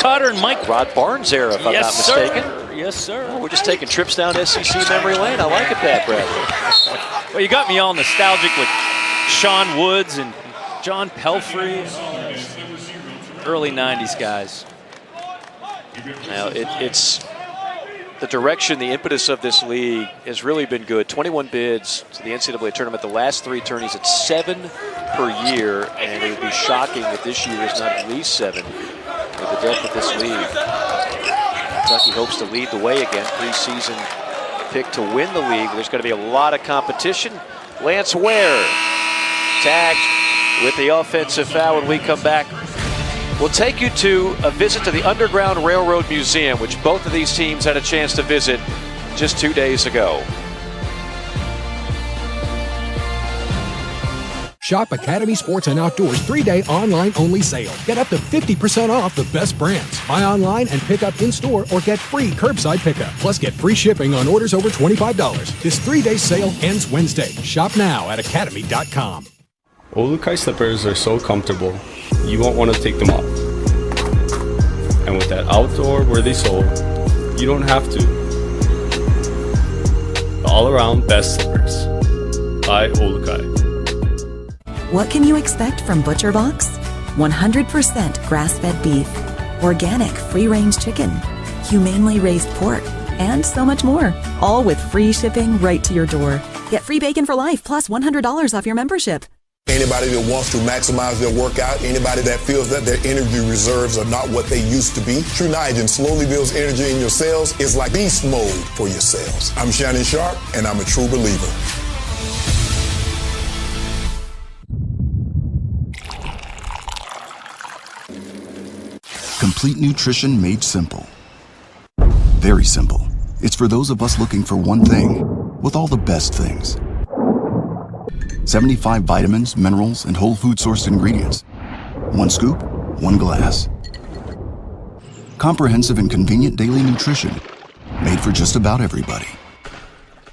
Cotter and Mike. Rod Barnes era, if I'm not mistaken. Sir. Yes, sir. Well, we're just taking trips down SEC memory lane. I like it, Pat Bradley. Well, you got me all nostalgic with Sean Woods and John Pelfrey. Early 90s guys. Now, it's the direction, the impetus of this league has really been good. 21 bids to the NCAA tournament. The last 3 tourneys, it's 7 per year, and it would be shocking if this year is not at least 7 with the depth of this league. Kentucky hopes to lead the way again. Preseason pick to win the league. There's going to be a lot of competition. Lance Ware tagged with the offensive foul when we come back. We'll take you to a visit to the Underground Railroad Museum, which both of these teams had a chance to visit just 2 days ago. Shop Academy Sports and Outdoors 3-day online-only sale. Get up to 50% off the best brands. Buy online and pick up in-store or get free curbside pickup. Plus, get free shipping on orders over $25. This 3-day sale ends Wednesday. Shop now at academy.com. Olukai slippers are so comfortable, you won't want to take them off. And with that outdoor-worthy sole, you don't have to. The all-around best slippers by Olukai. What can you expect from ButcherBox? 100% grass-fed beef, organic free-range chicken, humanely raised pork, and so much more. All with free shipping right to your door. Get free bacon for life plus $100 off your membership. Anybody that wants to maximize their workout, anybody that feels that their energy reserves are not what they used to be, True Niagen slowly builds energy in your cells. It's like beast mode for your cells. I'm Shannon Sharp, and I'm a true believer. Complete nutrition made simple. Very simple. It's for those of us looking for one thing with all the best things. 75 vitamins, minerals, and whole food sourced ingredients. One scoop, one glass. Comprehensive and convenient daily nutrition made for just about everybody.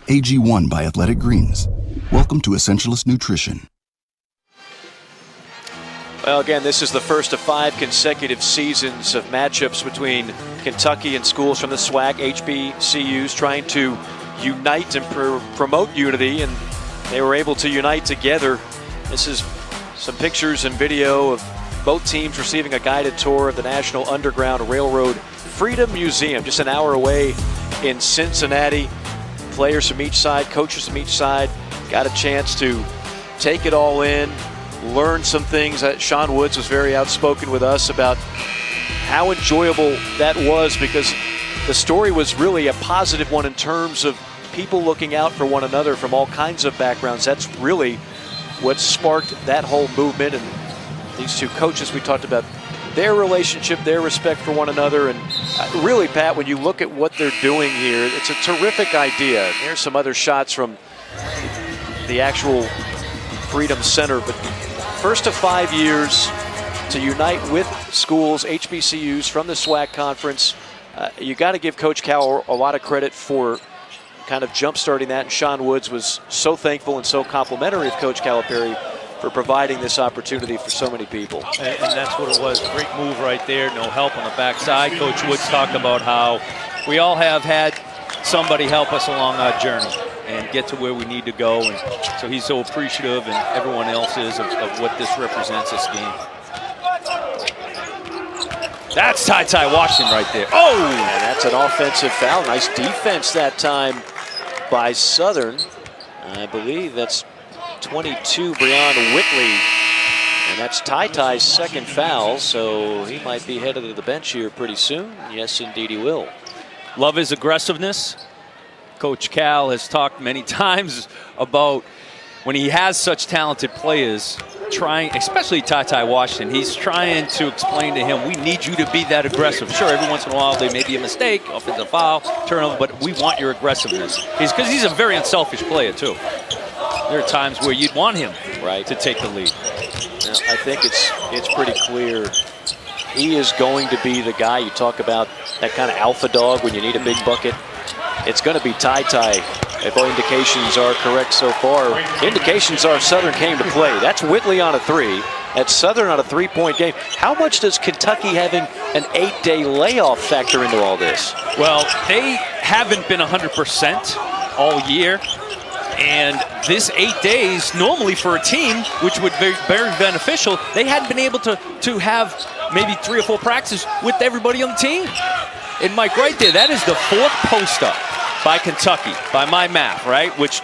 AG1 by Athletic Greens. Welcome to Essentialist Nutrition. Well, again, this is the first of 5 consecutive seasons of matchups between Kentucky and schools from the SWAC, HBCUs, trying to unite and promote unity, and they were able to unite together. This is some pictures and video of both teams receiving a guided tour of the National Underground Railroad Freedom Museum, just an hour away in Cincinnati. Players from each side, coaches from each side, got a chance to take it all in, learn some things. Sean Woods was very outspoken with us about how enjoyable that was, because the story was really a positive one in terms of people looking out for one another from all kinds of backgrounds. That's really what sparked that whole movement. And these two coaches, we talked about their relationship, their respect for one another. And really, Pat, when you look at what they're doing here, it's a terrific idea. There's some other shots from the actual Freedom Center. But first of 5 years to unite with schools, HBCUs from the SWAC conference. You got to give Coach Cal a lot of credit for kind of jump-starting that, and Sean Woods was so thankful and so complimentary of Coach Calipari for providing this opportunity for so many people. And that's what it was. Great move right there. No help on the backside. Coach Woods talked about how we all have had somebody help us along our journey and get to where we need to go. And so he's so appreciative, and everyone else is, of what this represents, this game. That's Ty Washington right there. Oh! And that's an offensive foul. Nice defense that time by Southern. I believe that's 22, Breon Whitley. And that's Ty's second foul, so he might be headed to the bench here pretty soon. Yes, indeed he will. Love his aggressiveness. Coach Cal has talked many times about when he has such talented players, trying, especially Ty Washington, he's trying to explain to him, we need you to be that aggressive. Sure, every once in a while there may be a mistake, offensive foul, turnover, but we want your aggressiveness. Because he's a very unselfish player too. There are times where you'd want him to take the lead. Now, I think it's pretty clear he is going to be the guy. You talk about that kind of alpha dog when you need a big bucket. It's going to be Ty, if all indications are correct so far. Indications are Southern came to play. That's Whitley on a 3. at Southern on a 3-point game. How much does Kentucky having an 8-day layoff factor into all this? Well, they haven't been 100% all year. And this 8 days, normally for a team, which would be very beneficial, they hadn't been able to have maybe 3 or 4 practices with everybody on the team. And Mike, right there, that is the 4th post-up by Kentucky, by my math, right? Which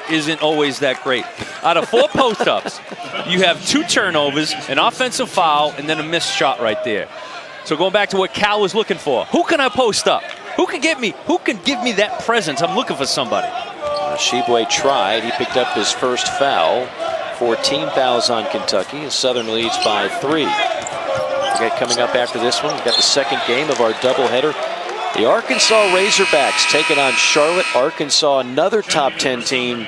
isn't always that great. Out of 4 post-ups, you have 2 turnovers, an offensive foul, and then a missed shot right there. So going back to what Cal was looking for, who can I post up? Who can give me that presence? I'm looking for somebody. Sheboy tried. He picked up his first foul. 14 fouls on Kentucky, and Southern leads by 3. Forget coming up after this one, we've got the second game of our doubleheader. The Arkansas Razorbacks taking on Charlotte. Arkansas, another top 10 team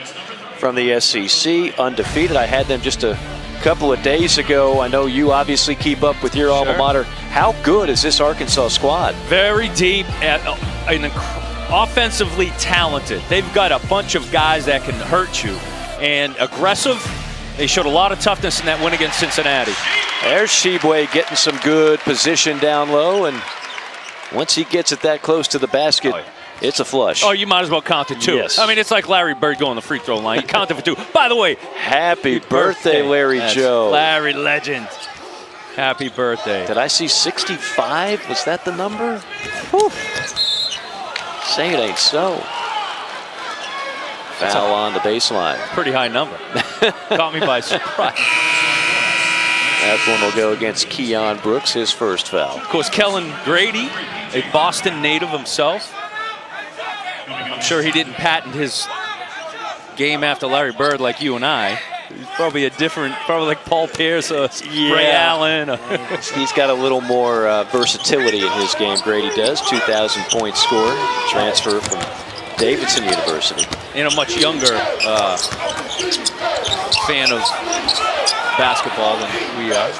from the SEC, undefeated. I had them just a couple of days ago. I know you obviously keep up with your alma mater. How good is this Arkansas squad? Very deep, offensively talented. They've got a bunch of guys that can hurt you. And aggressive, they showed a lot of toughness in that win against Cincinnati. There's Sheboy getting some good position down low, and once he gets it that close to the basket, it's a flush. Oh, you might as well count it 2. Yes. I mean, it's like Larry Bird going the free throw line. You count it for 2. By the way, happy birthday, Larry Joe. Larry legend. Happy birthday. Did I see 65? Was that the number? Whew. Say it ain't so. Foul on the baseline. Pretty high number. Caught me by surprise. That one will go against Keon Brooks, his first foul. Of course, Kellen Grady, a Boston native himself. I'm sure he didn't patent his game after Larry Bird like you and I. He's probably a different, probably like Paul Pierce or Ray Allen. He's got a little more versatility in his game, Grady does. 2,000-point scorer, transfer from Davidson University. And a much younger fan of basketball than we are.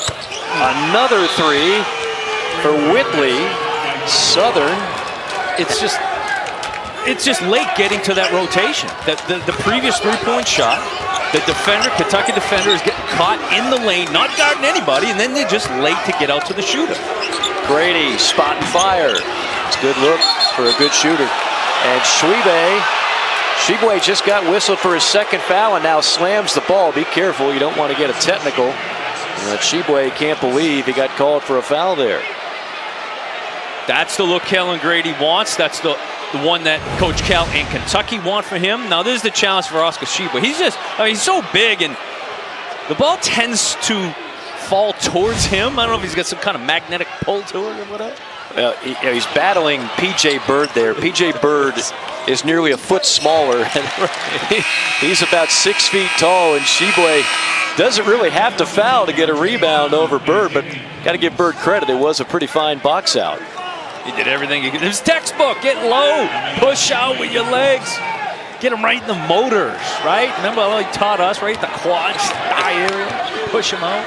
Another 3 for Whitley. Southern. It's just late getting to that rotation. The previous 3-point shot, the defender, Kentucky defender, is getting caught in the lane, not guarding anybody, and then they're just late to get out to the shooter. Grady, spot and fire. It's a good look for a good shooter. And Sheboy just got whistled for his second foul and now slams the ball. Be careful, you don't want to get a technical. Sheboy can't believe he got called for a foul there. That's the look Kellen Grady wants. That's the one that Coach Cal and Kentucky want for him. Now, this is the challenge for Oscar Sheboy. He's so big, and the ball tends to fall towards him. I don't know if he's got some kind of magnetic pull to it or whatever. He's battling P.J. Bird there. P.J. Bird is nearly a foot smaller. He's about 6 feet tall, and Sheboy doesn't really have to foul to get a rebound over Bird, but got to give Bird credit. It was a pretty fine box out. He did everything he could. It was textbook. Get low. Push out with your legs. Get them right in the motors, right? Remember how he taught us, right? The quads, thigh area. Push them out.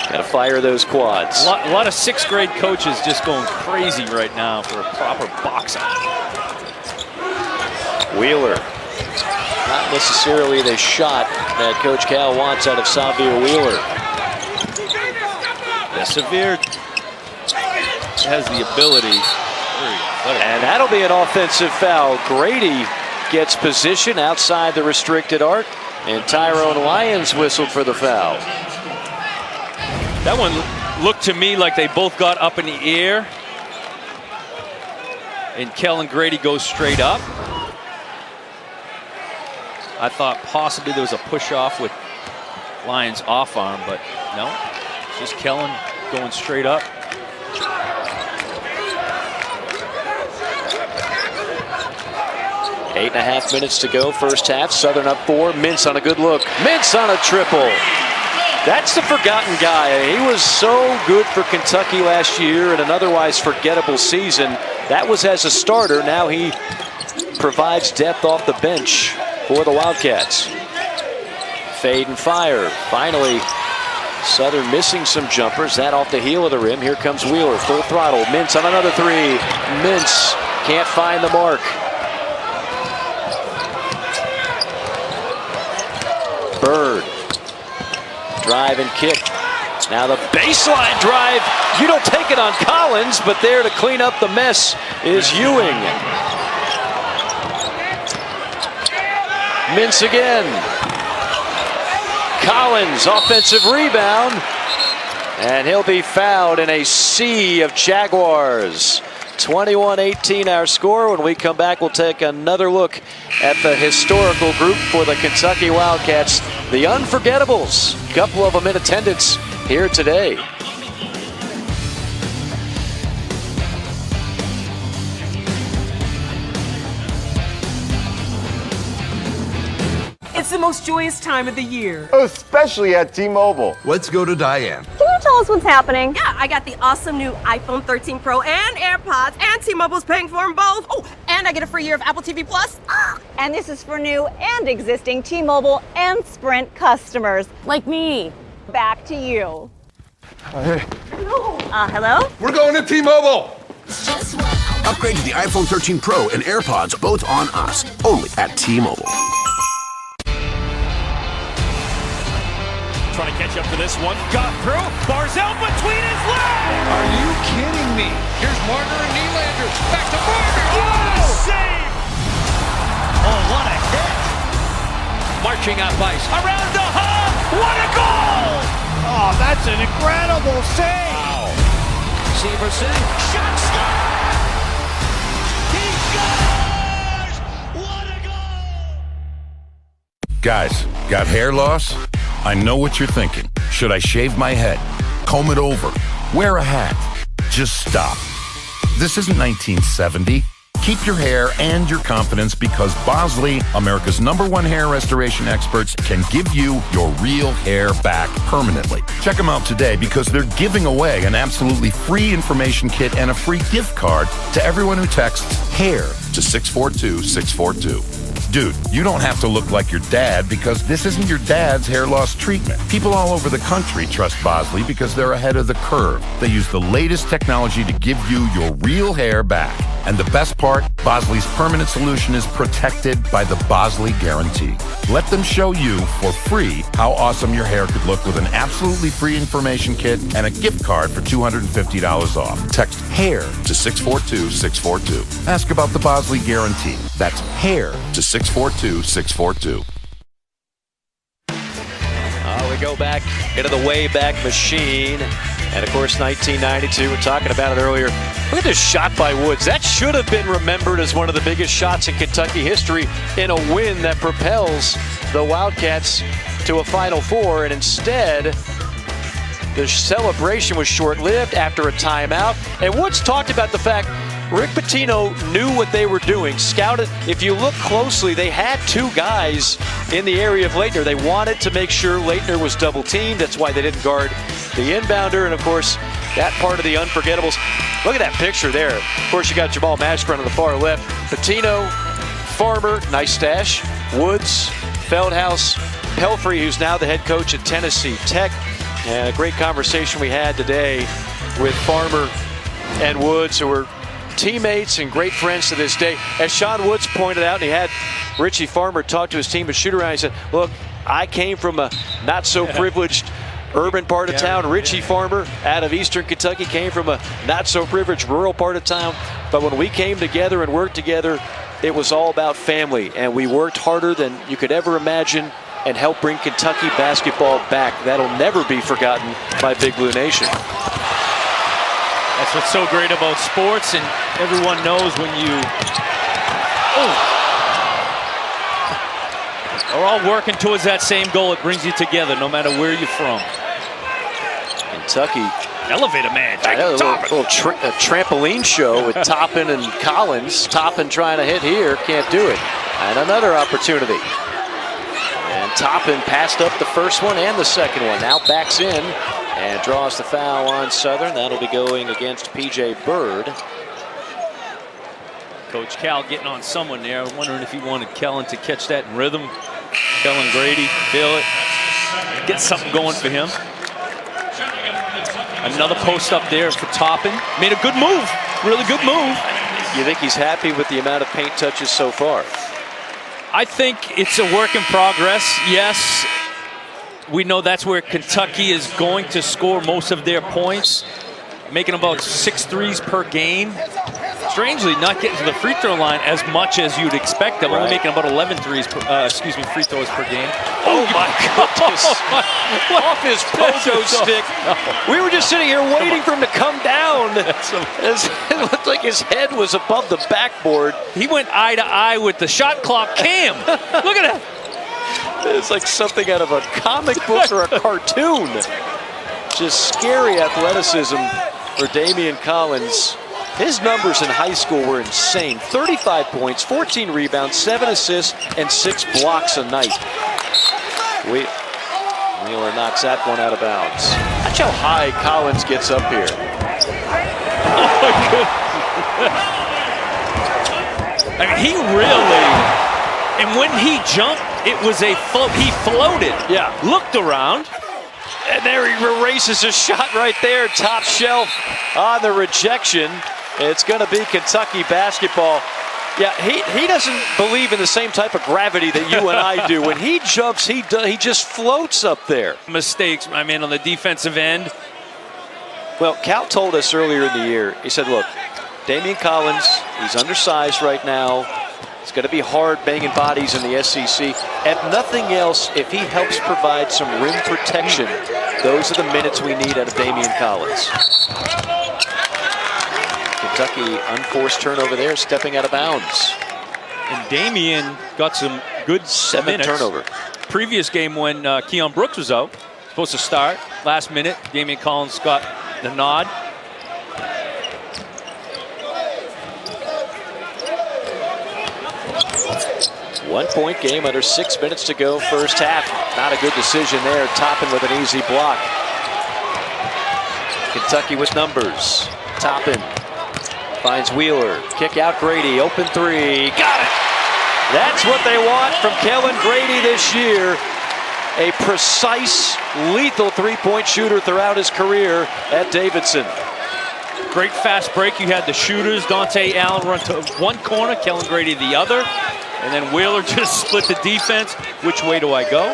Got to fire those quads. A lot of 6th grade coaches just going crazy right now for a proper box out. Wheeler. Not necessarily the shot that Coach Cal wants out of Savir Wheeler. Savir has the ability. And that'll be an offensive foul. Grady gets position outside the restricted arc, and Tyrone Lyons whistled for the foul. That one looked to me like they both got up in the air, and Kellen Grady goes straight up. I thought possibly there was a push-off with Lyons off arm, but no. It's just Kellen going straight up. 8.5 minutes to go, first half. Southern up 4. Mintz on a good look. Mintz on a triple. That's the forgotten guy. He was so good for Kentucky last year in an otherwise forgettable season. That was as a starter. Now he provides depth off the bench for the Wildcats. Fade and fire. Finally, Southern missing some jumpers. That off the heel of the rim. Here comes Wheeler, full throttle. Mintz on another 3. Mintz can't find the mark. Bird Drive and kick. Now the baseline drive. You don't take it on Collins, but there to clean up the mess is Ewing. Mintz again. Collins, offensive rebound. And he'll be fouled in a sea of Jaguars. 21-18 our score. When we come back, we'll take another look at the historical group for the Kentucky Wildcats, the Unforgettables. A couple of them in attendance here today. It's the most joyous time of the year. Especially at T-Mobile. Let's go to Diane. Can you tell us what's happening? Yeah, I got the awesome new iPhone 13 Pro and AirPods, and T-Mobile's paying for them both. Oh, and I get a free year of Apple TV Plus. And this is for new and existing T-Mobile and Sprint customers. Like me. Back to you. Hello? We're going to T-Mobile. Upgrade to the iPhone 13 Pro and AirPods, both on us. Only at T-Mobile. Trying to catch up to this one. Got through. Barzell between his legs. Are you kidding me? Here's Marner and Nylander. Back to Marner. Oh, save. Oh, what a hit. Marching up ice. Around the hub. What a goal. Oh, that's an incredible save. Wow. Severson. Shot stop. He scores. What a goal. Guys, got hair loss? I know what you're thinking. Should I shave my head? Comb it over? Wear a hat? Just stop. This isn't 1970. Keep your hair and your confidence because Bosley, America's #1 hair restoration experts, can give you your real hair back permanently. Check them out today because they're giving away an absolutely free information kit and a free gift card to everyone who texts HAIR to 642-642. Dude, you don't have to look like your dad because this isn't your dad's hair loss treatment. People all over the country trust Bosley because they're ahead of the curve. They use the latest technology to give you your real hair back. And the best part, Bosley's permanent solution is protected by the Bosley Guarantee. Let them show you for free how awesome your hair could look with an absolutely free information kit and a gift card for $250 off. Text HAIR to 642-642. Ask about the Bosley Guarantee. That's HAIR to 642-642. We go back into the Wayback Machine. And of course, 1992, we're talking about it earlier. Look at this shot by Woods. That should have been remembered as one of the biggest shots in Kentucky history in a win that propels the Wildcats to a Final Four. And instead, the celebration was short-lived after a timeout. And Woods talked about the fact Rick Pitino knew what they were doing, scouted. If you look closely, they had two guys in the area of Leitner. They wanted to make sure Leitner was double-teamed. That's why they didn't guard the inbounder. And, of course, that part of the Unforgettables. Look at that picture there. Of course, you got Jamal Mashburn on the far left. Pitino, Farmer, nice stash. Woods, Feldhaus, Pelfrey, who's now the head coach at Tennessee Tech. And a great conversation we had today with Farmer and Woods, who were teammates and great friends to this day. As Sean Woods pointed out, and he had Richie Farmer talk to his team at shoot-around, he said, look, I came from a not-so-privileged urban part of town. Richie Farmer out of eastern Kentucky came from a not-so-privileged rural part of town. But when we came together and worked together, it was all about family. And we worked harder than you could ever imagine and helped bring Kentucky basketball back. That'll never be forgotten by Big Blue Nation. That's what's so great about sports, and everyone knows when you are all working towards that same goal, it brings you together no matter where you're from. Kentucky. Elevator man. A little trampoline show with Toppin and Collins. Toppin trying to hit here, can't do it. And another opportunity. And Toppin passed up the first one and the second one. Now backs in and draws the foul on Southern. That'll be going against P.J. Bird. Coach Cal getting on someone there. I'm wondering if he wanted Kellen to catch that in rhythm. Kellen Grady, feel it. Get something going for him. Another post up there for Toppin. Made a good move. Really good move. You think he's happy with the amount of paint touches so far? I think it's a work in progress, yes. we know that's where Kentucky is going to score most of their points, making about 6 threes per game. Strangely, not getting to the free throw line as much as you'd expect them. Only making about 11 free throws per game. Oh my goodness. Off his pogo stick. We were just sitting here waiting for him to come down. As it looked like his head was above the backboard. He went eye to eye with the shot clock cam. Look at that. It's like something out of a comic book or a cartoon. Just scary athleticism for Damian Collins. His numbers in high school were insane. 35 points, 14 rebounds, 7 assists, and 6 blocks a night. Wheeler knocks that one out of bounds. Watch how high Collins gets up here. Oh my goodness. I mean, he really, and when he jumped, it was a float. He floated. Yeah. Looked around. And there he erases a shot right there. Top shelf on the rejection. It's going to be Kentucky basketball. Yeah, he doesn't believe in the same type of gravity that you and I do. When he jumps, he just floats up there. Mistakes, I mean, on the defensive end. Well, Cal told us earlier in the year, he said, look, Damian Collins, he's undersized right now. It's going to be hard banging bodies in the SEC. If nothing else, if he helps provide some rim protection, those are the minutes we need out of Damian Collins. Kentucky unforced turnover there, stepping out of bounds. And Damian got some good 7 minutes. turnover. Previous game when Keon Brooks was out, supposed to start, last minute, Damian Collins got the nod. One-point game under 6 minutes to go, first half. Not a good decision there. Toppin with an easy block. Kentucky with numbers. Toppin finds Wheeler. Kick out Grady. Open three. Got it! That's what they want from Kellen Grady this year. A precise, lethal three-point shooter throughout his career at Davidson. Great fast break. You had the shooters. Dante Allen run to one corner, Kellen Grady the other. And then Wheeler just split the defense. Which way do I go?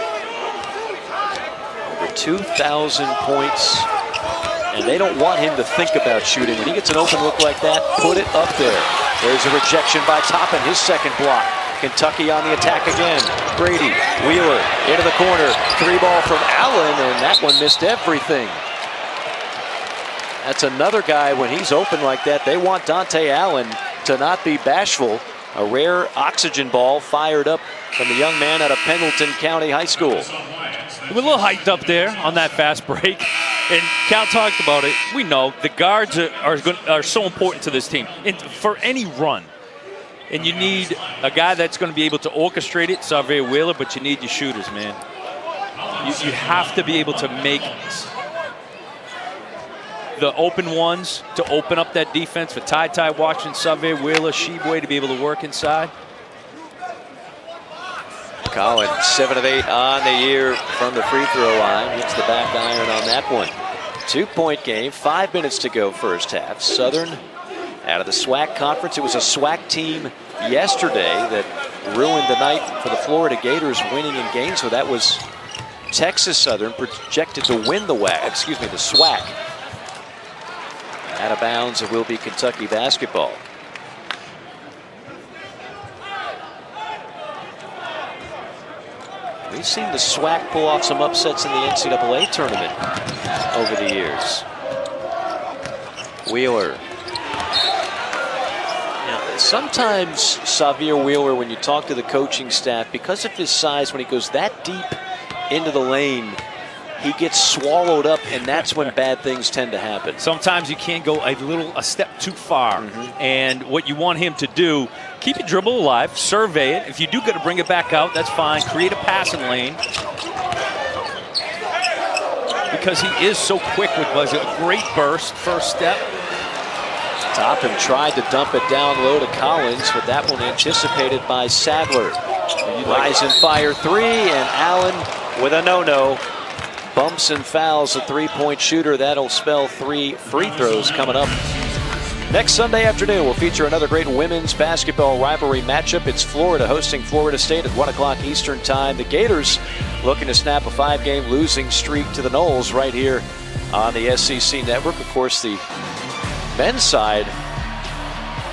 Over 2,000 points. And they don't want him to think about shooting. When he gets an open look like that, put it up there. There's a rejection by Toppin, his second block. Kentucky on the attack again. Grady, Wheeler, into the corner. 3-ball from Allen, and that one missed everything. That's another guy, when he's open like that, they want Dante Allen to not be bashful. A rare oxygen ball fired up from the young man out of Pendleton County High School. We're a little hyped up there on that fast break. And Cal talked about it. We know the guards are so important to this team for any run. And you need a guy that's going to be able to orchestrate it, Xavier Wheeler, but you need your shooters, man. You have to be able to make the open ones to open up that defense for Ty Washington, Xavier Wheeler, Sheboy to be able to work inside. Collins, 7 of 8 on the year from the free throw line. Hits the back iron on that one. 2-point game, 5 minutes to go first half. Southern out of the SWAC conference. It was a SWAC team yesterday that ruined the night for the Florida Gators winning in Gainesville. That was Texas Southern, projected to win the SWAC. Out of bounds, it will be Kentucky basketball. We've seen the SWAC pull off some upsets in the NCAA tournament over the years. Wheeler. Now, sometimes Xavier Wheeler, when you talk to the coaching staff, because of his size, when he goes that deep into the lane, he gets swallowed up, and that's when bad things tend to happen. Sometimes you can't go a step too far. And what you want him to do, keep your dribble alive, survey it. If you do got to bring it back out, that's fine. Create a passing lane. Because he is so quick with a great burst, first step. Toppin tried to dump it down low to Collins, but that one anticipated by Sadler. Rise and fire three, and Allen with a no-no. Bumps and fouls a three-point shooter. That'll spell 3 free throws coming up Next Sunday afternoon, we'll feature another great women's basketball rivalry matchup. It's Florida hosting Florida State at 1 o'clock Eastern Time. The Gators looking to snap a 5-game losing streak to the Noles right here on the SEC Network. Of course, the men's side,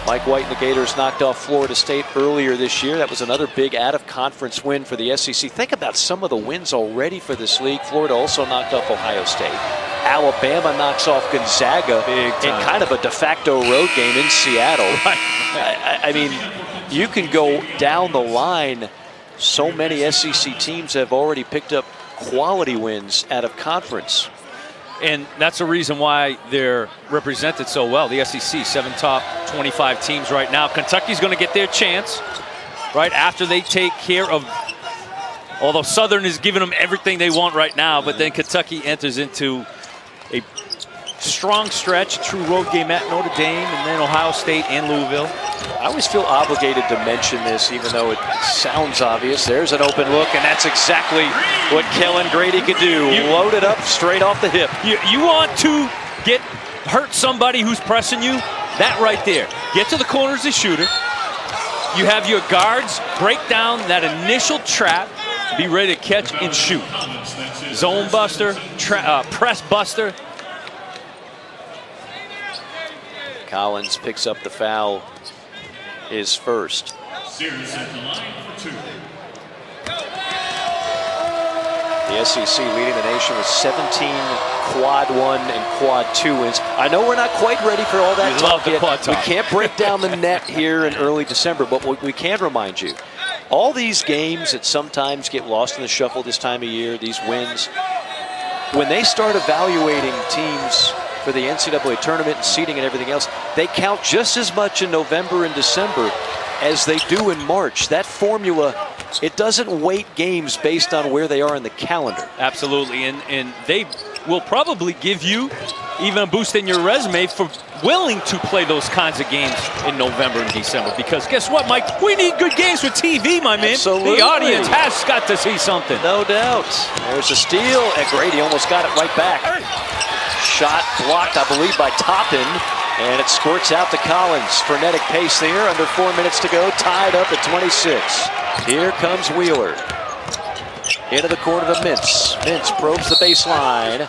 Mike White and the Gators knocked off Florida State earlier this year. That was another big out-of-conference win for the SEC. Think about some of the wins already for this league. Florida also knocked off Ohio State. Alabama knocks off Gonzaga in kind of a de facto road game in Seattle. I mean, you can go down the line. So many SEC teams have already picked up quality wins out of conference. And that's the reason why they're represented so well. The SEC, 7 top 25 teams right now. Kentucky's going to get their chance right after they take care of, although Southern is giving them everything they want right now, but then Kentucky enters into a strong stretch, true road game at Notre Dame, and then Ohio State and Louisville. I always feel obligated to mention this, even though it sounds obvious. There's an open look, and that's exactly what Kellen Grady could do. Load it up straight off the hip. You want to hurt somebody who's pressing you? That right there. Get to the corner as a shooter. You have your guards break down that initial trap, be ready to catch and shoot. Zone buster, press buster. Collins picks up the foul, his first. The SEC leading the nation with 17 quad 1 and quad 2 wins. I know we're not quite ready for all that talk yet. We can't break down the net here in early December, but we can remind you, all these games that sometimes get lost in the shuffle this time of year, these wins, when they start evaluating teams for the NCAA tournament and seeding and everything else, they count just as much in November and December as they do in March. That formula, it doesn't weight games based on where they are in the calendar. Absolutely, and they will probably give you even a boost in your resume for willing to play those kinds of games in November and December. Because guess what, Mike? We need good games for TV, my man. Absolutely. The audience has got to see something. No doubt. There's a steal, and Grady almost got it right back. Shot blocked, I believe, by Toppin, and it squirts out to Collins. Frenetic pace there, under 4 minutes to go, tied up at 26. Here comes Wheeler. Into the corner to Mintz. Mintz probes the baseline.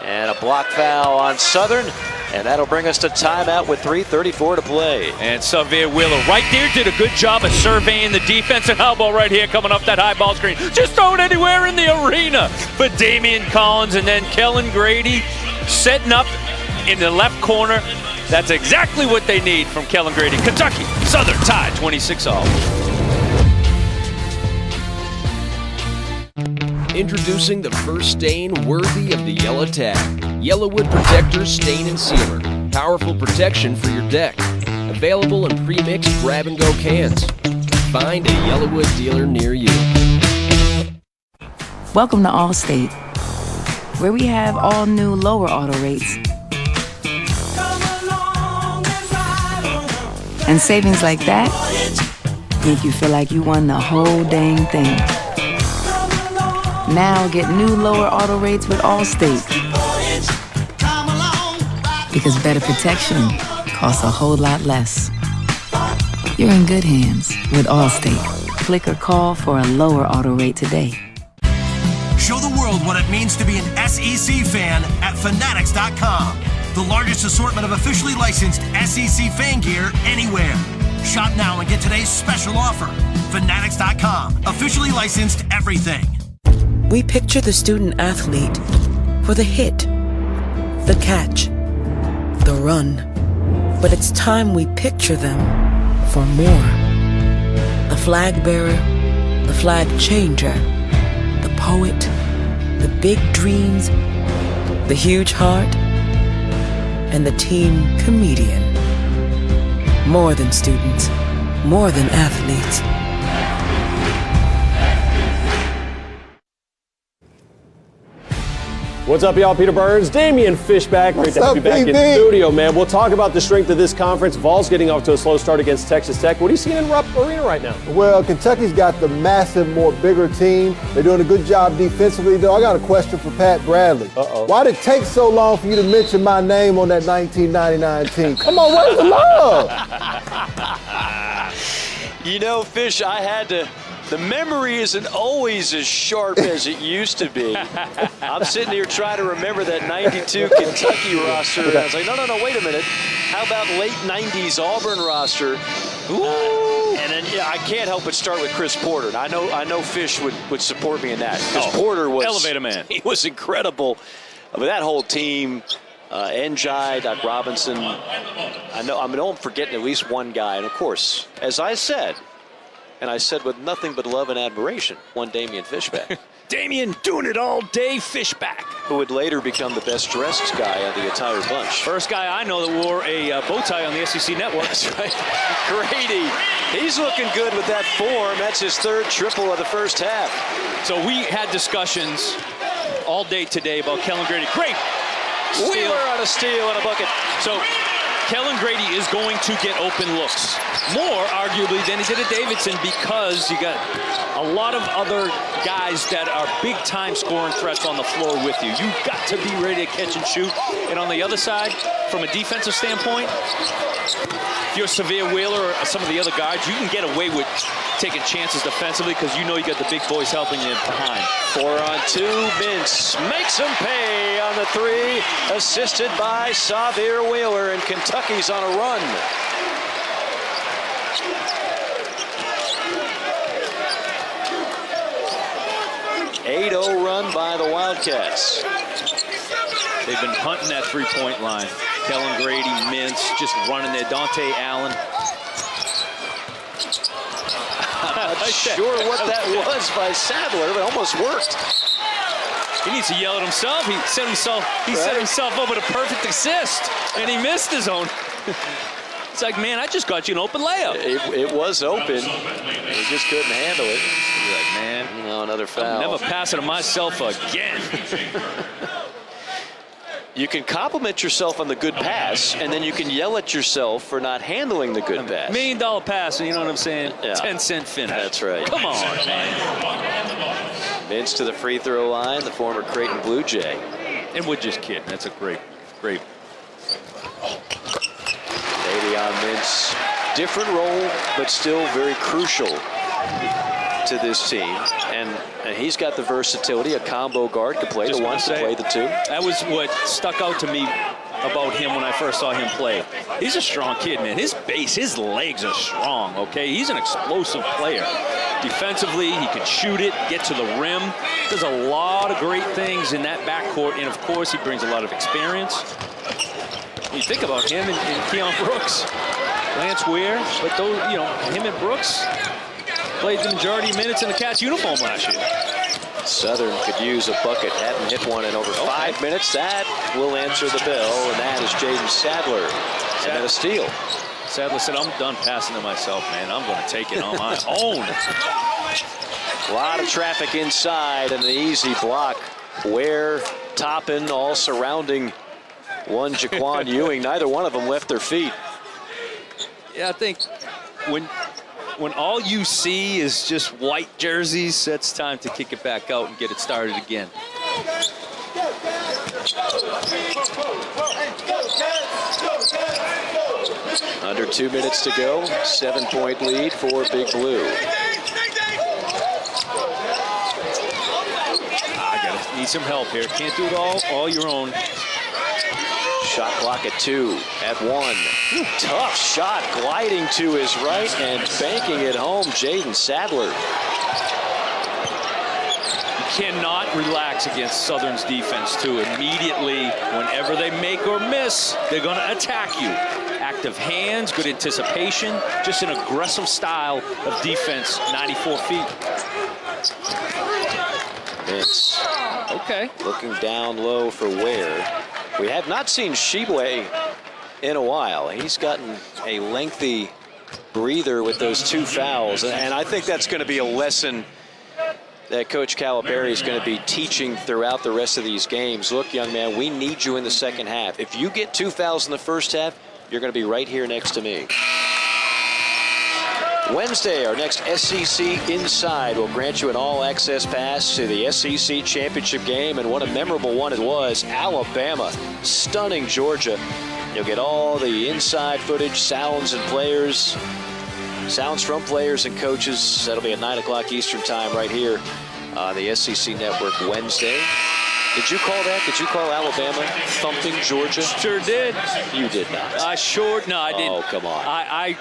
And a block foul on Southern, and that'll bring us to timeout with 3:34 to play. And Xavier Wheeler right there did a good job of surveying the defense, and how about right here coming up that high ball screen. Just throw it anywhere in the arena. But Damian Collins and then Kellen Grady setting up in the left corner. That's exactly what they need from Kellen Grady. Kentucky, Southern tied 26-all. Introducing the first stain worthy of the yellow tag. Yellowwood Protector Stain and Sealer. Powerful protection for your deck. Available in pre-mixed grab-and-go cans. Find a Yellowwood dealer near you. Welcome to Allstate, where we have all new lower auto rates. And savings like that make you feel like you won the whole dang thing. Now get new lower auto rates with Allstate. Because better protection costs a whole lot less. You're in good hands with Allstate. Click or call for a lower auto rate today. Show the world what it means to be an SEC fan at Fanatics.com. The largest assortment of officially licensed SEC fan gear anywhere. Shop now and get today's special offer. Fanatics.com. Officially licensed everything. We picture the student athlete for the hit, the catch, the run. But it's time we picture them for more. The flag bearer, the flag changer, the poet, the big dreams, the huge heart, and the team comedian. More than students, more than athletes. What's up, y'all? Peter Burns, Damian Fishback. Great to have you back in PB? studio, man. We'll talk about the strength of this conference. Vols getting off to a slow start against Texas Tech. What are you seeing in Rupp Arena right now? Well, Kentucky's got the massive, more bigger team. They're doing a good job defensively, though. I got a question for Pat Bradley. Uh-oh. Why did it take so long for you to mention my name on that 1999 team? Come on, where's the love? You know, Fish, I had to. The memory isn't always as sharp as it used to be. I'm sitting here trying to remember that 92 Kentucky roster. And I was like, no, wait a minute. How about late 90s Auburn roster? And then I can't help but start with Chris Porter. And I know Fish would support me in that. Because Porter was elevator man. He was incredible. But that whole team, Njai, Doc Robinson, I know I'm forgetting at least one guy. And of course, as I said, and I said with nothing but love and admiration, one Damian Fishback. Damian doing it all day, Fishback. Who would later become the best dressed guy of the entire bunch. First guy I know that wore a bow tie on the SEC Network. That's right. Grady, he's looking good with that form. That's his third triple of the first half. So we had discussions all day today about Kellen Grady. Great steal. Wheeler on a steal and a bucket. So Kellen Grady is going to get open looks. More, arguably, than he did at Davidson because you got a lot of other guys that are big-time scoring threats on the floor with you. You've got to be ready to catch and shoot. And on the other side, from a defensive standpoint, if you're Severe Wheeler or some of the other guards, you can get away with taking chances defensively because you know you got the big boys helping you behind. 4-on-2, Mintz makes him pay on the three, assisted by Severe Wheeler, and Kentucky's on a run. An 8-0 run by the Wildcats. They've been hunting that three-point line. Kellen Grady, Mintz, just running there. Dante Allen. I'm not sure what that was by Sadler, but almost worked. He needs to yell at himself. He set himself up with a perfect assist, and he missed his own. It's like, man, I just got you an open layup. It was open. He just couldn't handle it. You're like, man, you know, another foul. I'm never passing to myself again. You can compliment yourself on the good pass, and then you can yell at yourself for not handling the good pass. $1 million pass, you know what I'm saying? Yeah. 10-cent finish. That's right. Come on, man. Mintz to the free throw line, the former Creighton Blue Jay. And we're just kidding. That's a great. Davion Mintz, different role, but still very crucial to this team. And he's got the versatility. A combo guard could play the one, could play the two. That was what stuck out to me about him when I first saw him play. He's a strong kid, man. His base, his legs are strong, okay? He's an explosive player. Defensively, he can shoot it, get to the rim. There's a lot of great things in that backcourt, and of course, he brings a lot of experience. You think about him and Keon Brooks, Lance Weir, but those, you know, him and Brooks played the majority of minutes in the Cats uniform last year. Southern could use a bucket. Hadn't hit one in over 5 minutes. That will answer the bell, and that is Jaden Sadler. And then a steal. Sadler said, I'm done passing to myself, man. I'm going to take it on my own. A lot of traffic inside and an easy block. Ware, Toppin, all surrounding one Jaquan Ewing. Neither one of them left their feet. Yeah, I think when all you see is just white jerseys, that's time to kick it back out and get it started again. Under 2 minutes to go, 7-point lead for Big Blue. I need some help here. Can't do it all your own. Shot clock at 2, at 1. Tough shot, gliding to his right and banking it home, Jaden Sadler. You cannot relax against Southern's defense, too. Immediately, whenever they make or miss, they're going to attack you. Active hands, good anticipation, just an aggressive style of defense, 94 feet. Mintz. Okay. Looking down low for Ware. We have not seen Shibwe in a while. He's gotten a lengthy breather with those 2 fouls, and I think that's going to be a lesson that Coach Calipari is going to be teaching throughout the rest of these games. Look, young man, we need you in the second half. If you get 2 fouls in the first half, you're going to be right here next to me. Wednesday, our next SEC Inside will grant you an all-access pass to the SEC Championship game, and what a memorable one it was. Alabama stunning Georgia. You'll get all the inside footage, sounds and players, sounds from players and coaches. That'll be at 9 o'clock Eastern time right here on the SEC Network Wednesday. Did you call that? Did you call Alabama thumping Georgia? Sure did. You did not. I didn't. Oh, come on.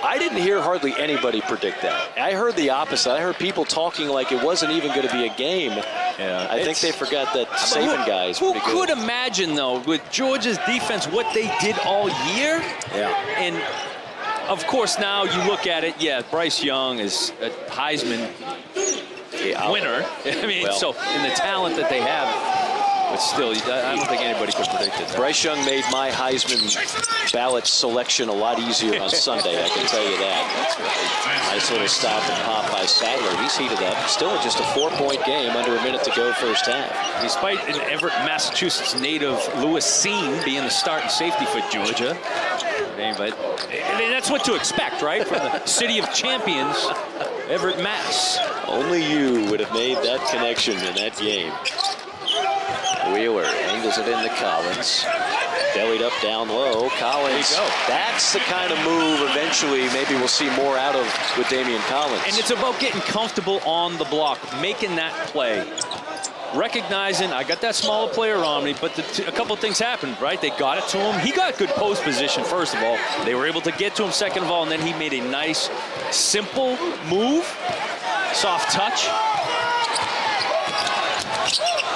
I didn't hear hardly anybody predict that. I heard the opposite. I heard people talking like it wasn't even going to be a game. Yeah, I think they forgot that Saban guy is pretty good. Who could imagine, though, with Georgia's defense, what they did all year? Yeah. And, of course, now you look at it, Bryce Young is a Heisman winner. I mean, so in the talent that they have, but still, I don't think anybody could predict it. Bryce Young made my Heisman ballot selection a lot easier on Sunday, I can tell you that. Nice little stop and pop by Sadler. He's heated up. Still just a 4-point game, under a minute to go first half. Despite an Everett, Massachusetts native Lewis Seen being the starting safety for Georgia. But that's what to expect, right? From the city of champions, Everett, Mass. Only you would have made that connection in that game. Wheeler angles it into Collins. Bellied up down low. Collins. That's the kind of move eventually maybe we'll see more out of with Damian Collins. And it's about getting comfortable on the block, making that play. Recognizing I got that smaller player on me, but a couple of things happened, right? They got it to him. He got good post position, first of all. They were able to get to him, second of all, and then he made a nice, simple move. Soft touch.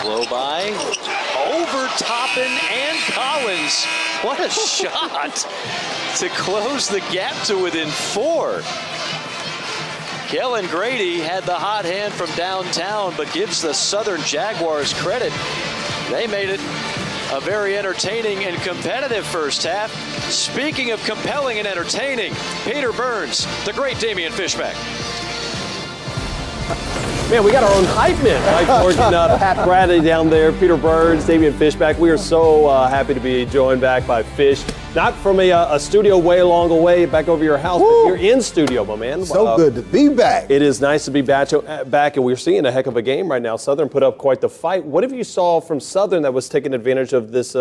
Blow by, over Toppin and Collins. What a shot to close the gap to within 4. Kellen Grady had the hot hand from downtown, but gives the Southern Jaguars credit. They made it a very entertaining and competitive first half. Speaking of compelling and entertaining, Peter Burns, the great Damian Fishback. Man, we got our own hype man, right? Working Pat Bradley down there, Peter Burns, Damian Fishback. We are so happy to be joined back by Fish. Not from a studio way along the way back over your house, but you're in studio, my man. So good to be back. It is nice to be back, and we're seeing a heck of a game right now. Southern put up quite the fight. What have you saw from Southern that was taking advantage of this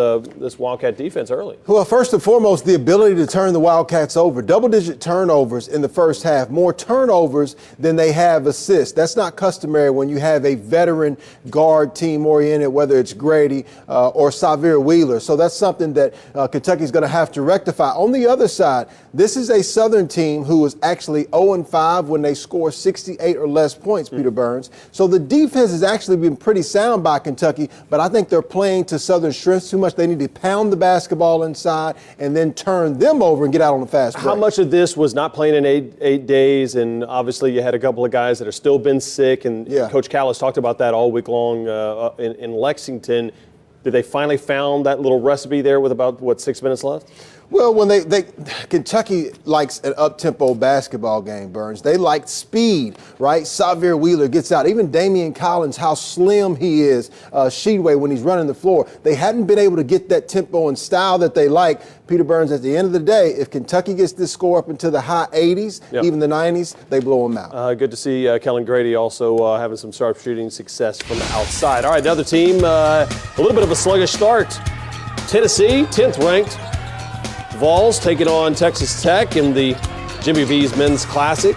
Wildcat defense early? Well, first and foremost, the ability to turn the Wildcats over. Double-digit turnovers in the first half. More turnovers than they have assists. That's not customary when you have a veteran guard team-oriented, whether it's Grady or Xavier Wheeler. So that's something that Kentucky's going to have to rectify. On the other side, this is a Southern team who was actually 0-5 when they score 68 or less points, Peter Burns. So the defense has actually been pretty sound by Kentucky, but I think they're playing to Southern's strengths too much. They need to pound the basketball inside and then turn them over and get out on the fast break. How much of this was not playing in eight days, and obviously you had a couple of guys that are still been sick, and Coach Cal has talked about that all week long in Lexington. Did they finally found that little recipe there with about, 6 minutes left? Well, when Kentucky likes an up-tempo basketball game, Burns. They like speed, right? Xavier Wheeler gets out. Even Damian Collins, how slim he is, Sheedway when he's running the floor. They hadn't been able to get that tempo and style that they like. Peter Burns, at the end of the day, if Kentucky gets this score up into the high 80s, even the 90s, they blow them out. Good to see Kellen Grady also having some sharp shooting success from the outside. All right, the other team, a little bit of a sluggish start. Tennessee, 10th ranked. Vols taking on Texas Tech in the Jimmy V's Men's Classic.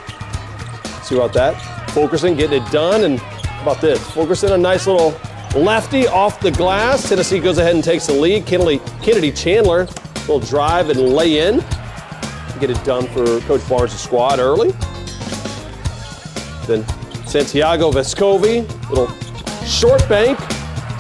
See about that. Fulkerson getting it done, and how about this? Fulkerson, a nice little lefty off the glass. Tennessee goes ahead and takes the lead. Kennedy Chandler, little drive and lay in. Get it done for Coach Barnes' squad early. Then Santiago Vescovi, little short bank.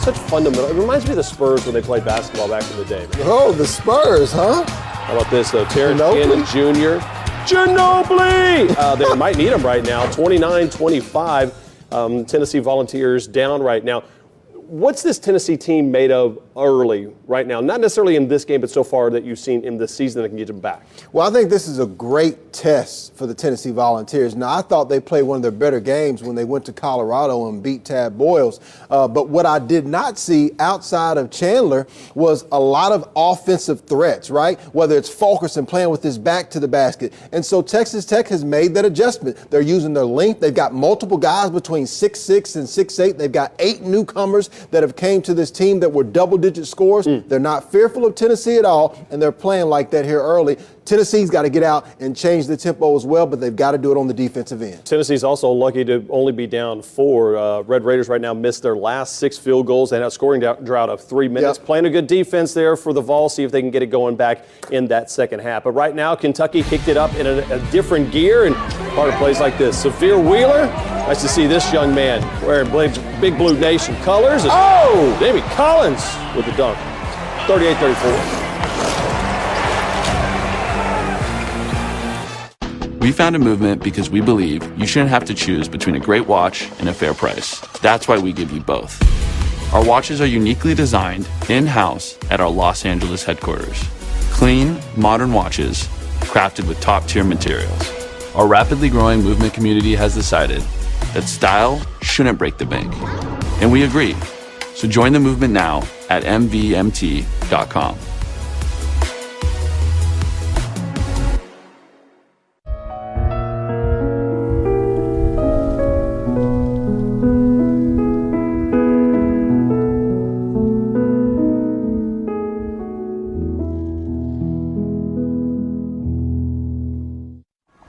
Such fundamental. It reminds me of the Spurs when they played basketball back in the day. Oh, the Spurs, huh? How about this, though? Terrence Gannon Jr. Ginobili! They might need him right now. 29-25. Tennessee Volunteers down right now. What's this Tennessee team made of early right now? Not necessarily in this game, but so far that you've seen in this season that can get them back. Well, I think this is a great test for the Tennessee Volunteers. Now, I thought they played one of their better games when they went to Colorado and beat Tad Boyles. But what I did not see outside of Chandler was a lot of offensive threats, right? Whether it's Fulkerson playing with his back to the basket. And so Texas Tech has made that adjustment. They're using their length. They've got multiple guys between 6'6" and 6'8". They've got 8 newcomers that have came to this team that were double-digit scorers. They're not fearful of Tennessee at all, and they're playing like that here early. Tennessee's got to get out and change the tempo as well, but they've got to do it on the defensive end. Tennessee's also lucky to only be down 4. Red Raiders right now missed their last 6 field goals. They had a scoring drought of 3 minutes. Yep. Playing a good defense there for the Vols, see if they can get it going back in that second half. But right now, Kentucky kicked it up in a different gear, and part of plays like this. Severe Wheeler, nice to see this young man wearing Big Blue Nation colors. Oh! Davey Collins with the dunk. 38-34. We found a movement because we believe you shouldn't have to choose between a great watch and a fair price. That's why we give you both. Our watches are uniquely designed in-house at our Los Angeles headquarters. Clean, modern watches, crafted with top-tier materials. Our rapidly growing movement community has decided that style shouldn't break the bank. And we agree. So join the movement now at mvmt.com.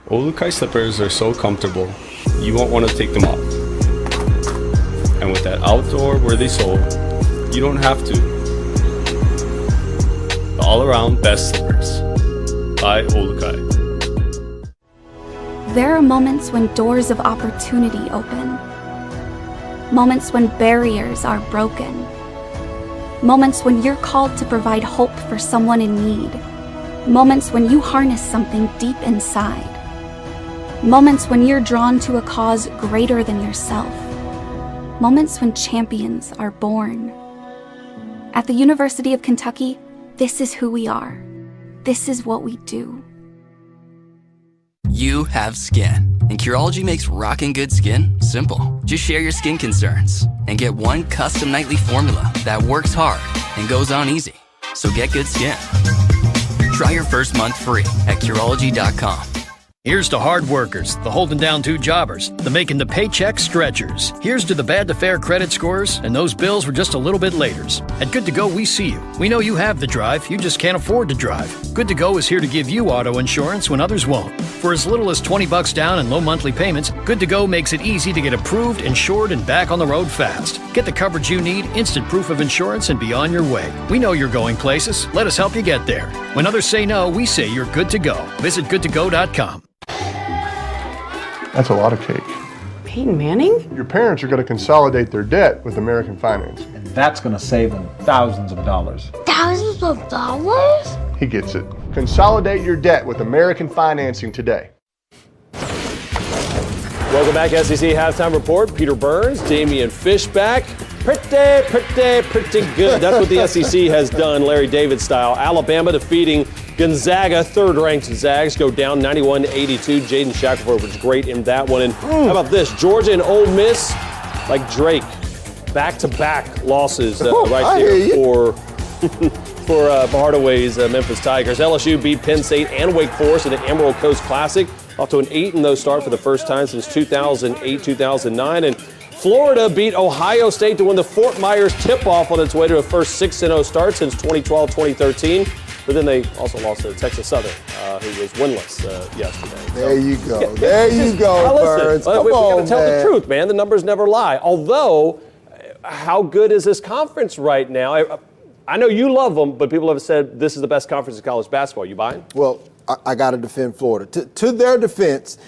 Olukai slippers are so comfortable, you won't want to take them off. And with that outdoor worthy sole, you don't have to. The all-around best slippers by Olukai. There are moments when doors of opportunity open. Moments when barriers are broken. Moments when you're called to provide hope for someone in need. Moments when you harness something deep inside. Moments when you're drawn to a cause greater than yourself. Moments when champions are born. At the University of Kentucky, this is who we are. This is what we do. You have skin, and Curology makes rockin' good skin simple. Just share your skin concerns and get one custom nightly formula that works hard and goes on easy. So get good skin. Try your first month free at Curology.com. Here's to hard workers, the holding down 2 jobbers, the making the paycheck stretchers. Here's to the bad to fair credit scores, and those bills were just a little bit laters. At Good to Go, we see you. We know you have the drive, you just can't afford to drive. Good to Go is here to give you auto insurance when others won't. For as little as $20 down and low monthly payments, Good to Go makes it easy to get approved, insured, and back on the road fast. Get the coverage you need, instant proof of insurance, and be on your way. We know you're going places. Let us help you get there. When others say no, we say you're good to go. Visit goodtogo.com. That's a lot of cake. Peyton Manning? Your parents are going to consolidate their debt with American Financing. And that's going to save them thousands of dollars. Thousands of dollars? He gets it. Consolidate your debt with American Financing today. Welcome back, SEC Halftime Report. Peter Burns, Damian Fishback. Pretty good. That's what the SEC has done, Larry David style. Alabama defeating Gonzaga, third-ranked Zags go down 91-82. Jaden Shackelford was great in that one. And how about this? Georgia and Ole Miss, like Drake, back-to-back losses right there for Hardaway's Memphis Tigers. LSU beat Penn State and Wake Forest in the Emerald Coast Classic. Off to an 8-0 start for the first time since 2008-2009. And Florida beat Ohio State to win the Fort Myers tip-off on its way to a first 6-0 start since 2012-2013. But then they also lost to Texas Southern, who was winless yesterday. There you go. There you go, Burns. Come we on, got to tell the truth, man. The numbers never lie. Although, how good is this conference right now? I know you love them, but people have said this is the best conference in college basketball. You buying? Well, I got to defend Florida. To their defense,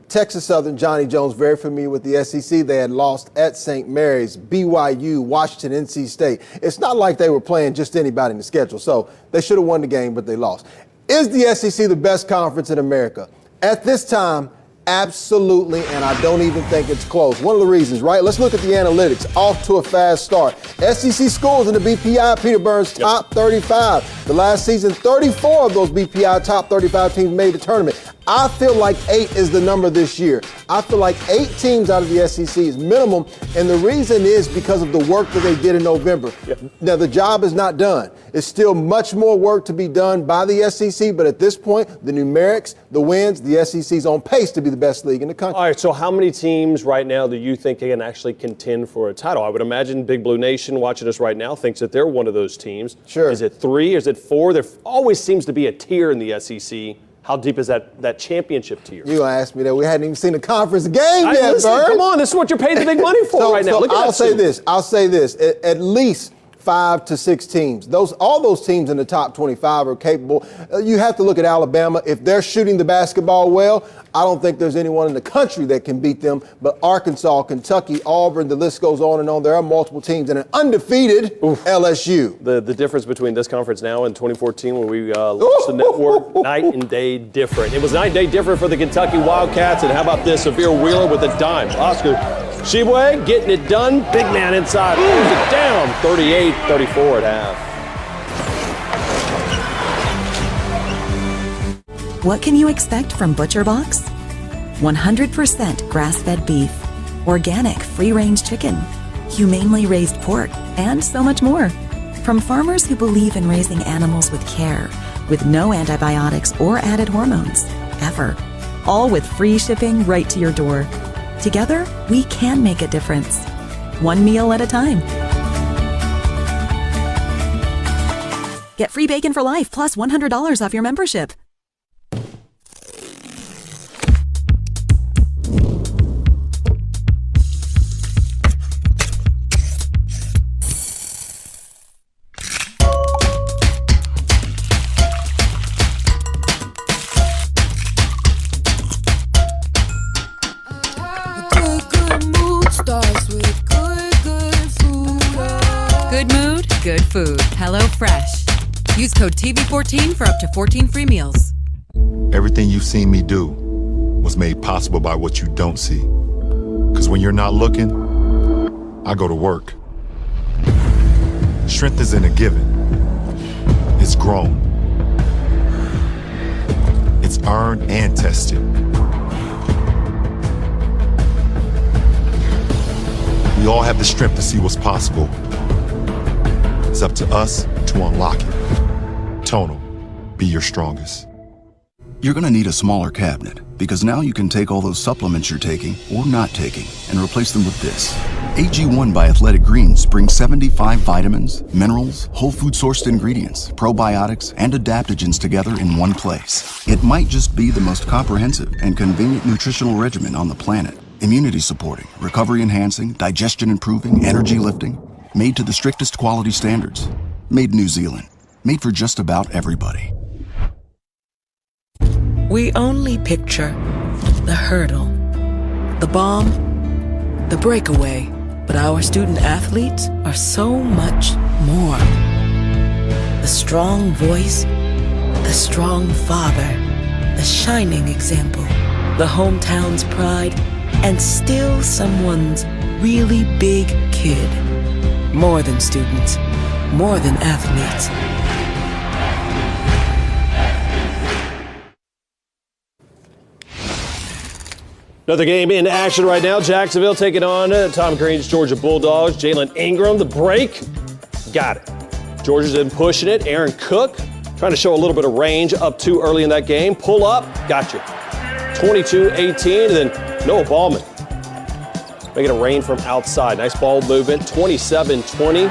Texas Southern, Johnny Jones, very familiar with the SEC. They had lost at St. Mary's, BYU, Washington, NC State. It's not like they were playing just anybody in the schedule. So they should have won the game, but they lost. Is the SEC the best conference in America? At this time, Absolutely, and I don't even think it's close. One of the reasons, right? Let's look at the analytics. Off to a fast start. SEC schools in the BPI, Peter Burns, top 35. The last season, 34 of those BPI top 35 teams made the tournament. I feel like 8 is the number this year. I feel like 8 teams out of the SEC is minimum, and the reason is because of the work that they did in November. Now, the job is not done. It's still much more work to be done by the SEC, but at this point, the numerics, the wins, the SEC's on pace to be the best league in the country. All right, so how many teams right now do you think can actually contend for a title? I would imagine Big Blue Nation watching us right now thinks that they're one of those teams. Sure. Is it 3? Is it 4? There always seems to be a tier in the SEC. How deep is that championship tier? You gonna ask me that? We hadn't even seen a conference game yet, listen, Bird. come on, this is what you're paying the big money for right now. Look at I'll that. I'll say this. At least 5 to 6 teams. All those teams in the top 25 are capable. You have to look at Alabama. If they're shooting the basketball well, I don't think there's anyone in the country that can beat them. But Arkansas, Kentucky, Auburn, the list goes on and on. There are multiple teams and an undefeated LSU. The difference between this conference now and 2014 when we launched the network, night and day different. It was night and day different for the Kentucky Wildcats. And how about this? Severe Wheeler with a dime. Oscar Tshiebwe getting it done. Big man inside. Moves it down. 38-34 at half. What can you expect from ButcherBox? 100% grass-fed beef, organic free-range chicken, humanely raised pork, and so much more. From farmers who believe in raising animals with care, with no antibiotics or added hormones, ever. All with free shipping right to your door. Together, we can make a difference. One meal at a time. Get free bacon for life plus $100 off your membership. Good food. HelloFresh. Use code TV14 for up to 14 free meals. Everything you've seen me do was made possible by what you don't see. Because when you're not looking, I go to work. Strength isn't a given. It's grown. It's earned and tested. We all have the strength to see what's possible. It's up to us to unlock it. Tonal, be your strongest. You're gonna need a smaller cabinet because now you can take all those supplements you're taking or not taking and replace them with this. AG1 by Athletic Greens brings 75 vitamins, minerals, whole food sourced ingredients, probiotics, and adaptogens together in one place. It might just be the most comprehensive and convenient nutritional regimen on the planet. Immunity supporting, recovery enhancing, digestion improving, energy lifting. Made to the strictest quality standards. Made in New Zealand. Made for just about everybody. We only picture the hurdle, the bomb, the breakaway, but our student athletes are so much more. The strong voice, the strong father, the shining example, the hometown's pride, and still someone's really big kid. More than students, more than athletes. Another game in action right now. Jacksonville taking on Tom Green's Georgia Bulldogs. Jalen Ingram, the break. Got it. Georgia's been pushing it. Aaron Cook trying to show a little bit of range up too early in that game. Pull up. Gotcha. 22-18. And then Noah Ballman making a rain from outside. Nice ball movement. 27-20.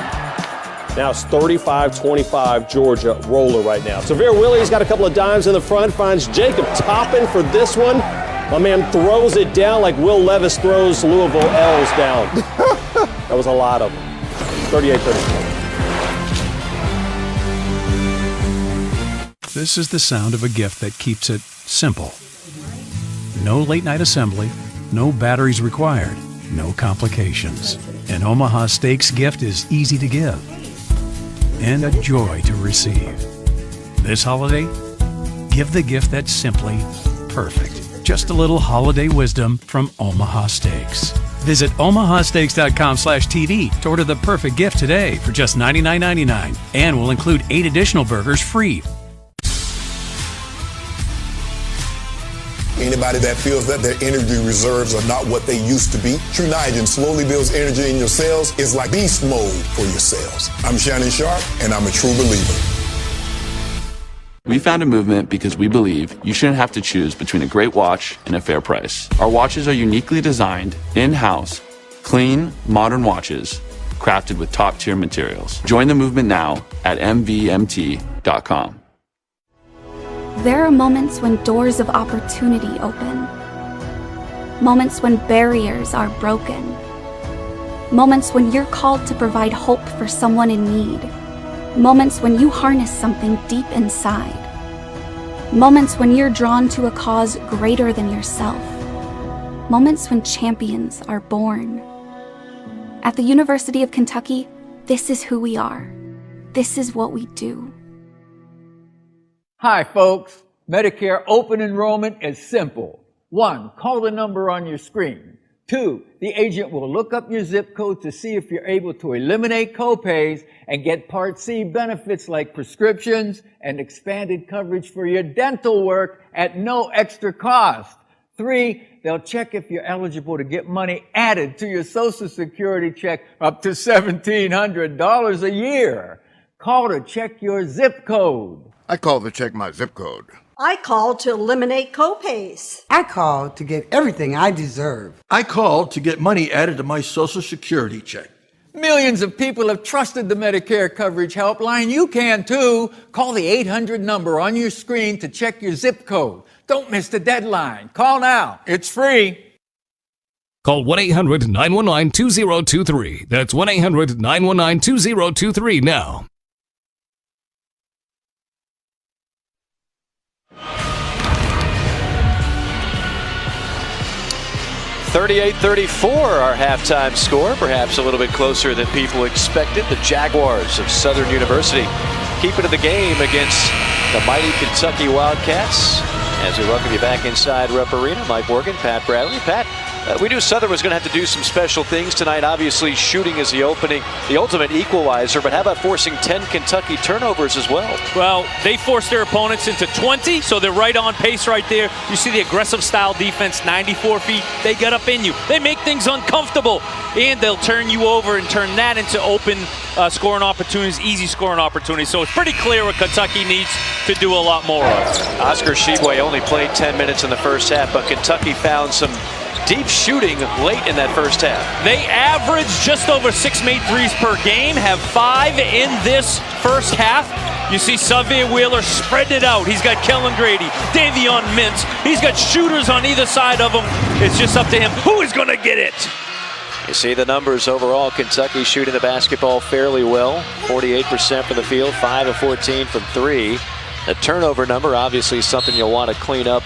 Now it's 35-25 Georgia roller right now. Severe Willie's got a couple of dimes in the front. Finds Jacob Toppin for this one. My man throws it down like Will Levis throws Louisville L's down. That was a lot of them. 38-34. This is the sound of a gift that keeps it simple. No late night assembly, no batteries required, no complications. An Omaha Steaks gift is easy to give and a joy to receive. This holiday, give the gift that's simply perfect. just a little holiday wisdom from Omaha Steaks. Visit omahasteaks.com/TV to order the perfect gift today for just $99.99. And we'll include 8 additional burgers free. Anybody that feels that their energy reserves are not what they used to be, True Nitrogen slowly builds energy in your cells. It's like beast mode for your cells. I'm Shannon Sharp, and I'm a true believer. We found a movement because we believe you shouldn't have to choose between a great watch and a fair price. Our watches are uniquely designed, in-house, clean, modern watches, crafted with top-tier materials. Join the movement now at mvmt.com. There are moments when doors of opportunity open. Moments when barriers are broken. Moments when you're called to provide hope for someone in need. Moments when you harness something deep inside. Moments when you're drawn to a cause greater than yourself. Moments when champions are born. At the University of Kentucky, this is who we are. This is what we do. Hi, folks. Medicare open enrollment is simple. 1, call the number on your screen. 2, the agent will look up your zip code to see if you're able to eliminate copays and get Part C benefits like prescriptions and expanded coverage for your dental work at no extra cost. 3, they'll check if you're eligible to get money added to your Social Security check up to $1,700 a year. Call to check your zip code. I call to check my zip code. I called to eliminate copays. I called to get everything I deserve. I called to get money added to my Social Security check. Millions of people have trusted the Medicare Coverage Helpline. You can too. Call the 800 number on your screen to check your zip code. Don't miss the deadline. Call now. It's free. Call 1-800-919-2023. That's 1-800-919-2023 now. 38-34, our halftime score, perhaps a little bit closer than people expected. The Jaguars of Southern University keep it in the game against the mighty Kentucky Wildcats. As we welcome you back inside Rupp Arena, Mike Morgan, Pat Bradley. Pat, we knew Southern was going to have to do some special things tonight. Obviously, shooting is the ultimate equalizer, but how about forcing 10 Kentucky turnovers as well? Well, they forced their opponents into 20, so they're right on pace right there. You see the aggressive style defense, 94 feet. They get up in you. They make things uncomfortable, and they'll turn you over and turn that into open scoring opportunities, easy scoring opportunities. So it's pretty clear what Kentucky needs to do a lot more of. Oscar Tshiebwe only played 10 minutes in the first half, but Kentucky found some deep shooting late in that first half. They average just over 6 made threes per game, have 5 in this first half. You see Xavier Wheeler spread it out. He's got Kellen Grady, Davion Mintz. He's got shooters on either side of him. It's just up to him. Who is going to get it? You see the numbers overall. Kentucky shooting the basketball fairly well. 48% from the field, 5 of 14 from 3. The turnover number, obviously something you'll want to clean up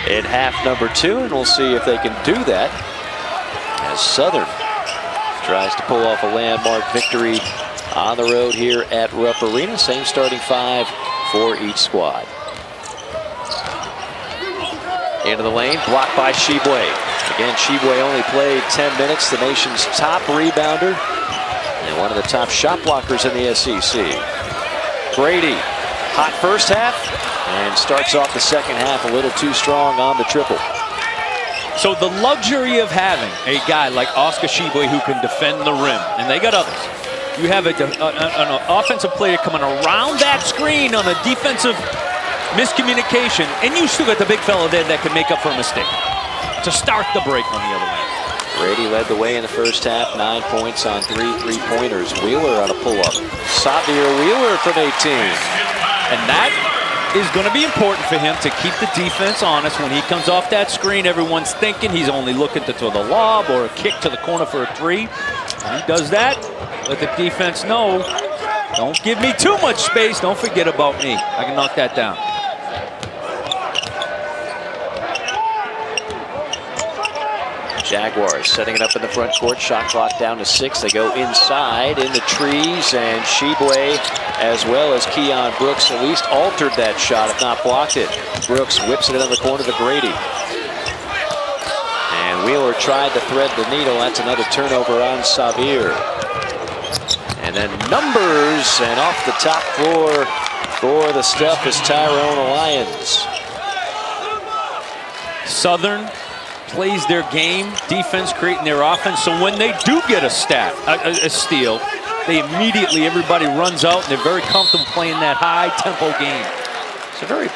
in half number 2, and we'll see if they can do that as Southern tries to pull off a landmark victory on the road here at Rupp Arena. Same starting 5 for each squad. Into the lane, blocked by Tshiebwe. Again, Tshiebwe only played 10 minutes, the nation's top rebounder and one of the top shot blockers in the SEC. Grady, hot first half, and starts off the second half a little too strong on the triple. So the luxury of having a guy like Oscar Tshiebwe who can defend the rim, and they got others. You have an offensive player coming around that screen on a defensive miscommunication, and you still got the big fella there that can make up for a mistake to start the break on the other end. Brady led the way in the first half, 9 points on 3 3-pointers. Wheeler on a pull-up. Xavier Wheeler from 18. And that is going to be important for him to keep the defense honest. When he comes off that screen, everyone's thinking he's only looking to throw the lob or a kick to the corner for a 3. When he does that, let the defense know, don't give me too much space. Don't forget about me. I can knock that down. Jaguars setting it up in the front court. Shot clock down to 6. They go inside in the trees, and Tshiebwe as well as Keon Brooks at least altered that shot, if not blocked it. Brooks whips it in the corner to Grady. And Wheeler tried to thread the needle. That's another turnover on Xavier. And then numbers, and off the top floor for the stuff is Tyrone Lyons. Southern plays their game, defense creating their offense, so when they do get a steal, they immediately, everybody runs out, and they're very comfortable playing that high-tempo game. It's a very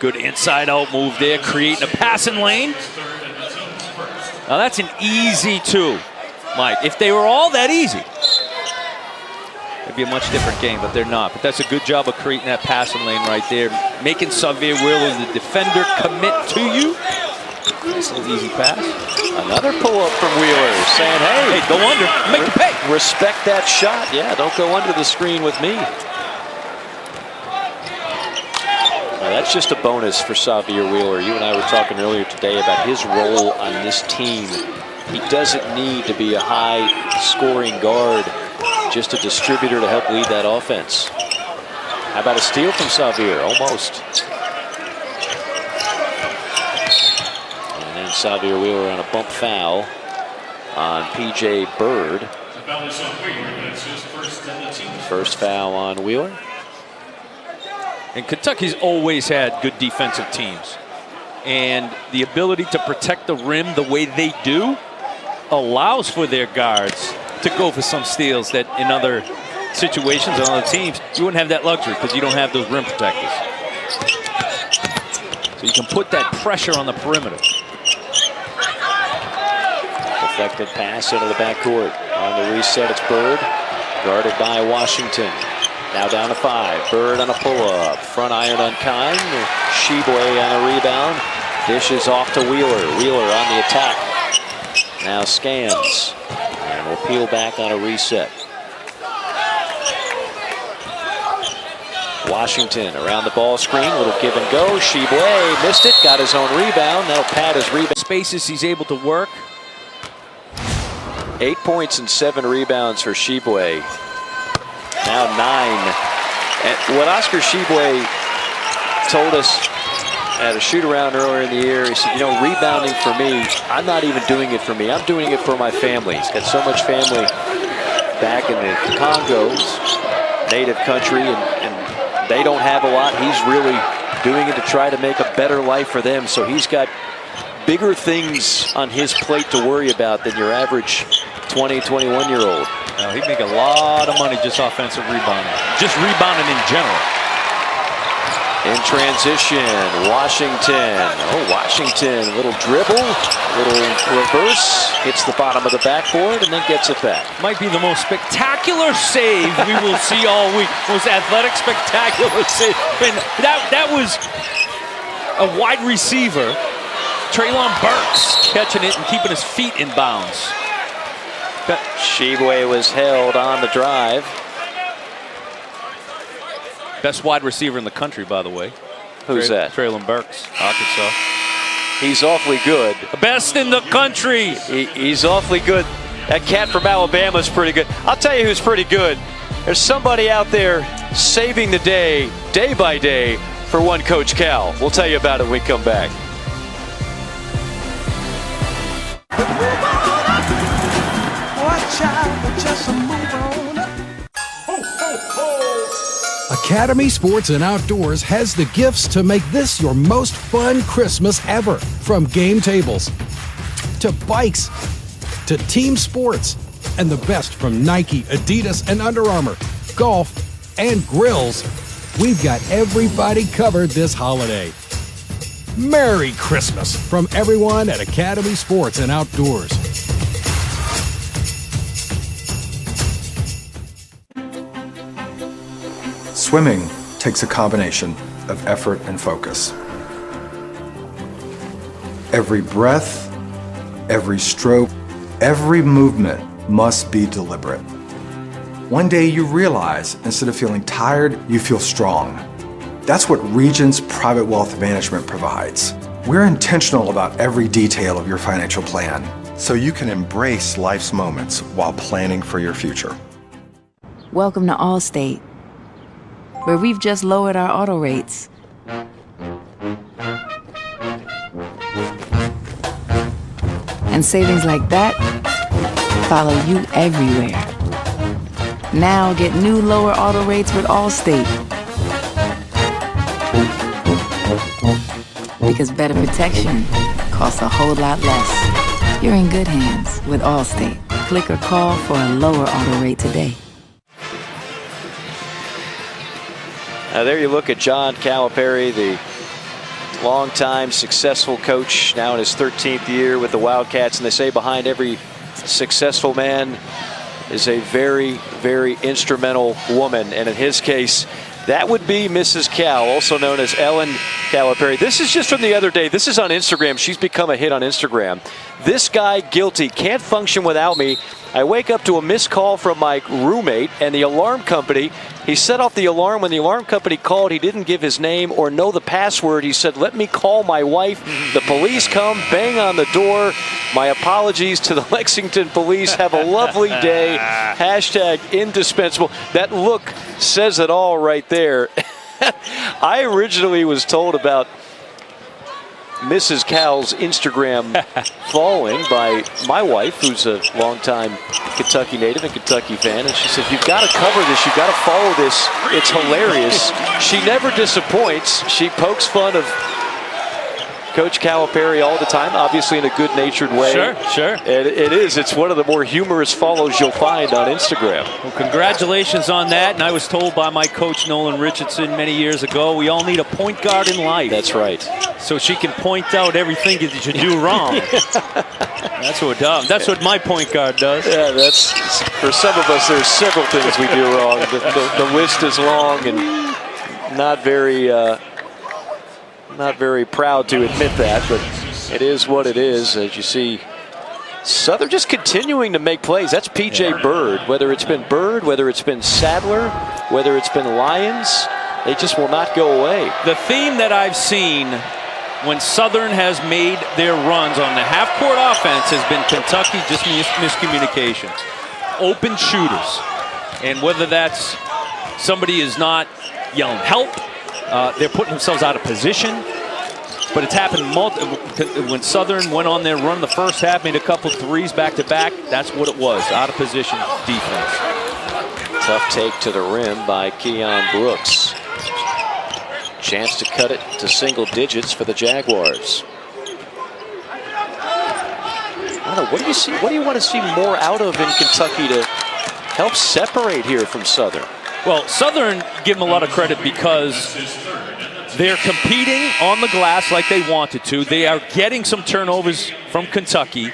good inside-out move there, creating a passing lane. Now that's an easy two, Mike. If they were all that easy, it'd be a much different game, but they're not. But that's a good job of creating that passing lane right there, making Xavier Wheeler, the defender, commit to you. Nice little easy pass. Another pull-up from Wheeler, saying, hey, go under, make the pay. Respect that shot. Yeah, don't go under the screen with me. Now, that's just a bonus for Xavier Wheeler. You and I were talking earlier today about his role on this team. He doesn't need to be a high-scoring guard, just a distributor to help lead that offense. How about a steal from Xavier? Almost. And then Xavier Wheeler on a bump foul on P.J. Bird. First foul on Wheeler. And Kentucky's always had good defensive teams. And the ability to protect the rim the way they do allows for their guards to go for some steals that in other situations on other teams, you wouldn't have that luxury because you don't have those rim protectors. So you can put that pressure on the perimeter. Deflected pass into the backcourt. On the reset, it's Bird, guarded by Washington. Now down to 5. Bird on a pull-up. Front iron unkind. Sheboy on a rebound. Dishes off to Wheeler. Wheeler on the attack. Now scans. And will peel back on a reset. Washington around the ball screen. Little give and go. Sheboy missed it. Got his own rebound. That'll pad his rebound. Spaces he's able to work. 8 points and 7 rebounds for Sheboy. Now 9. And what Oscar Sheboy told us at a shoot-around earlier in the year, he said, you know, rebounding for me, I'm not even doing it for me. I'm doing it for my family. He's got so much family back in the Congo's native country, and they don't have a lot. He's really doing it to try to make a better life for them. So he's got bigger things on his plate to worry about than your average 20, 21-year-old. Now, he'd make a lot of money just offensive rebounding. Just rebounding in general. In transition, Washington. Oh, Washington, little dribble, little reverse, hits the bottom of the backboard and then gets it back. Might be the most spectacular save we will see all week. Most athletic, spectacular save. And that was a wide receiver, Treylon Burks, catching it and keeping his feet in bounds. Sheboy was held on the drive. Best wide receiver in the country, by the way. Who's that? Treylon Burks, Arkansas. He's awfully good. The best in the country. He's awfully good. That cat from Alabama's pretty good. I'll tell you who's pretty good. There's somebody out there saving the day by day, for one Coach Cal. We'll tell you about it when we come back. Academy Sports and Outdoors has the gifts to make this your most fun Christmas ever. From game tables to bikes to team sports, and the best from Nike, Adidas, and Under Armour, golf, and grills. We've got everybody covered this holiday. Merry Christmas from everyone at Academy Sports and Outdoors. Swimming takes a combination of effort and focus. Every breath, every stroke, every movement must be deliberate. One day you realize instead of feeling tired, you feel strong. That's what Regions Private Wealth Management provides. We're intentional about every detail of your financial plan, so you can embrace life's moments while planning for your future. Welcome to Allstate, where we've just lowered our auto rates. And savings like that follow you everywhere. Now get new lower auto rates with Allstate. Because better protection costs a whole lot less. You're in good hands with Allstate. Click or call for a lower auto rate today. Now there you look at John Calipari, the longtime successful coach, now in his 13th year with the Wildcats, and they say behind every successful man is a very, very instrumental woman, and in his case, that would be Mrs. Cal, also known as Ellen Calipari. This is just from the other day. This is on Instagram. She's become a hit on Instagram. This guy guilty, can't function without me. I wake up to a missed call from my roommate and the alarm company. He set off the alarm. When the alarm company called, he didn't give his name or know the password. He said, let me call my wife. The police come, bang on the door. My apologies to the Lexington police. Have a lovely day. Hashtag indispensable. That look says it all right there. I originally was told about Mrs. Cal's Instagram following by my wife, who's a longtime Kentucky native and Kentucky fan, and she said, you've got to cover this, you've got to follow this, it's hilarious. She never disappoints. She pokes fun of Coach Calipari all the time, obviously in a good-natured way. Sure. It is. It's one of the more humorous follows you'll find on Instagram. Well, congratulations on that. And I was told by my coach, Nolan Richardson, many years ago, we all need a point guard in life. That's right. So she can point out everything that you do wrong. That's what my point guard does. Yeah, that's, for some of us, there's several things we do wrong. The list is long and not very proud to admit that, but it is what it is. As you see, Southern just continuing to make plays. That's P.J. Bird. Whether it's been Bird, whether it's been Sadler, whether it's been Lyons, they just will not go away. The theme that I've seen when Southern has made their runs on the half-court offense has been Kentucky just miscommunication. Open shooters. And whether that's somebody is not yelling help, they're putting themselves out of position. But it's happened when Southern went on their run the first half, made a couple threes back-to-back. That's what it was, out of position defense. Tough take to the rim by Keon Brooks. Chance to cut it to single digits for the Jaguars. I don't know, what do you see? What do you want to see more out of in Kentucky to help separate here from Southern? Well, Southern, give them a lot of credit because they're competing on the glass like they wanted to. They are getting some turnovers from Kentucky.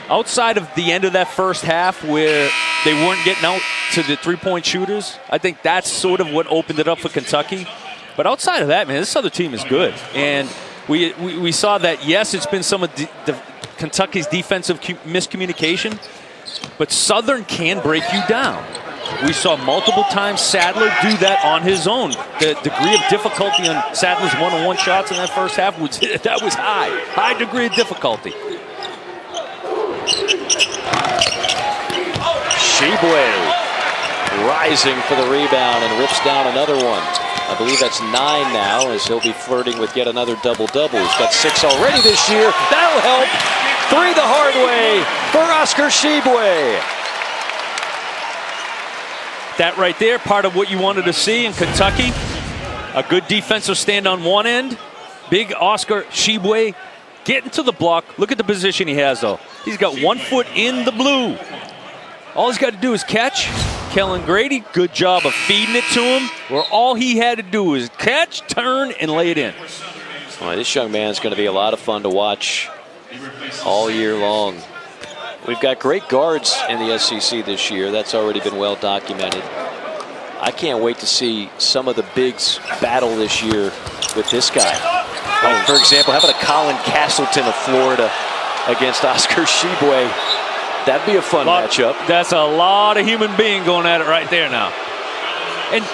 Outside of the end of that first half where they weren't getting out to the three-point shooters, I think that's sort of what opened it up for Kentucky. But outside of that, man, this other team is good. And we saw that, yes, it's been some of the Kentucky's defensive miscommunication, but Southern can break you down. We saw multiple times Sadler do that on his own. The degree of difficulty on Sadler's one-on-one shots in that first half was high. High degree of difficulty. Shibwe rising for the rebound and rips down another one. I believe that's 9 now as he'll be flirting with yet another double-double. He's got 6 already this year. That'll help. 3 the hard way for Oscar Shibwe. That right there, part of what you wanted to see in Kentucky. A good defensive stand on one end. Big Oscar Shibwe getting to the block. Look at the position he has, though. He's got 1 foot in the blue. All he's got to do is catch. Kellen Grady, good job of feeding it to him, where all he had to do was catch, turn, and lay it in. Well, this young man's going to be a lot of fun to watch all year long. We've got great guards in the SEC this year. That's already been well documented. I can't wait to see some of the bigs battle this year with this guy. Like, for example, how about a Colin Castleton of Florida against Oscar Shibwe? That'd be a fun matchup. That's a lot of human being going at it right there now. And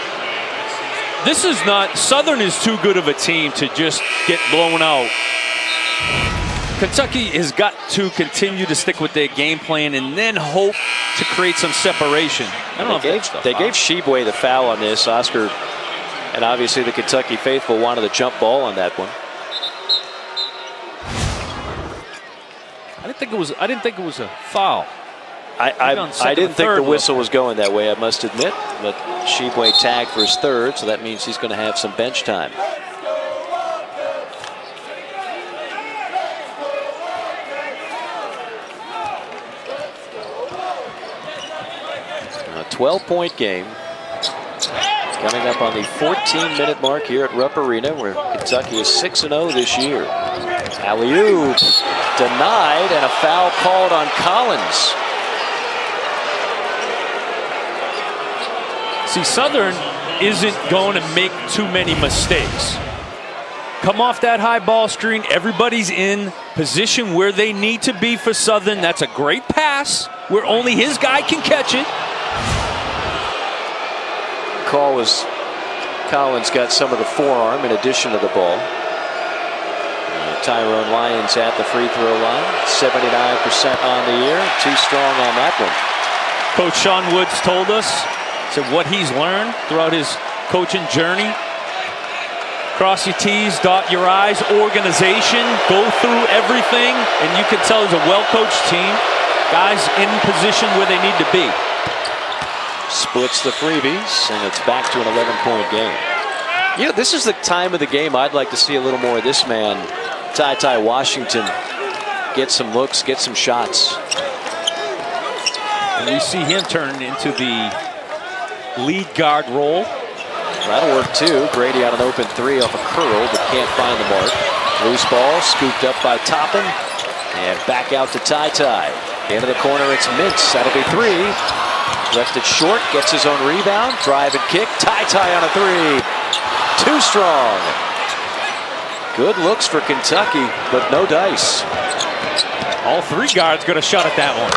this is not, Southern is too good of a team to just get blown out. Kentucky has got to continue to stick with their game plan and then hope to create some separation. I don't know if they gave Shibwe the foul on this. Oscar, and obviously the Kentucky faithful, wanted the jump ball on that one. I think didn't think it was a foul. I didn't think the whistle was going that way, I must admit. But Sheboy tagged for his third, so that means he's going to have some bench time. 12-point game. Coming up on the 14-minute mark here at Rupp Arena, where Kentucky is 6-0 this year. Alley-oop denied, and a foul called on Collins. See, Southern isn't going to make too many mistakes. Come off that high ball screen, everybody's in position where they need to be for Southern. That's a great pass where only his guy can catch it. Call was Collins got some of the forearm in addition to the ball. Tyrone Lyons at the free throw line, 79% on the year, too strong on that one. Coach Sean Woods told us, said what he's learned throughout his coaching journey. Cross your T's, dot your I's, organization, go through everything, and you can tell it's a well-coached team. Guys in position where they need to be. Splits the freebies, and it's back to an 11-point game. You know, this is the time of the game I'd like to see a little more of this man, Ty Washington, get some looks, get some shots. And we see him turn into the lead guard role. That'll work too. Grady on an open three off a curl, but can't find the mark. Loose ball, scooped up by Toppin, and back out to Ty. Into the corner, it's Mintz. That'll be three. Left it short, gets his own rebound, drive and kick. Ty on a three. Too strong. Good looks for Kentucky, but no dice. All three guards got a shot at that one.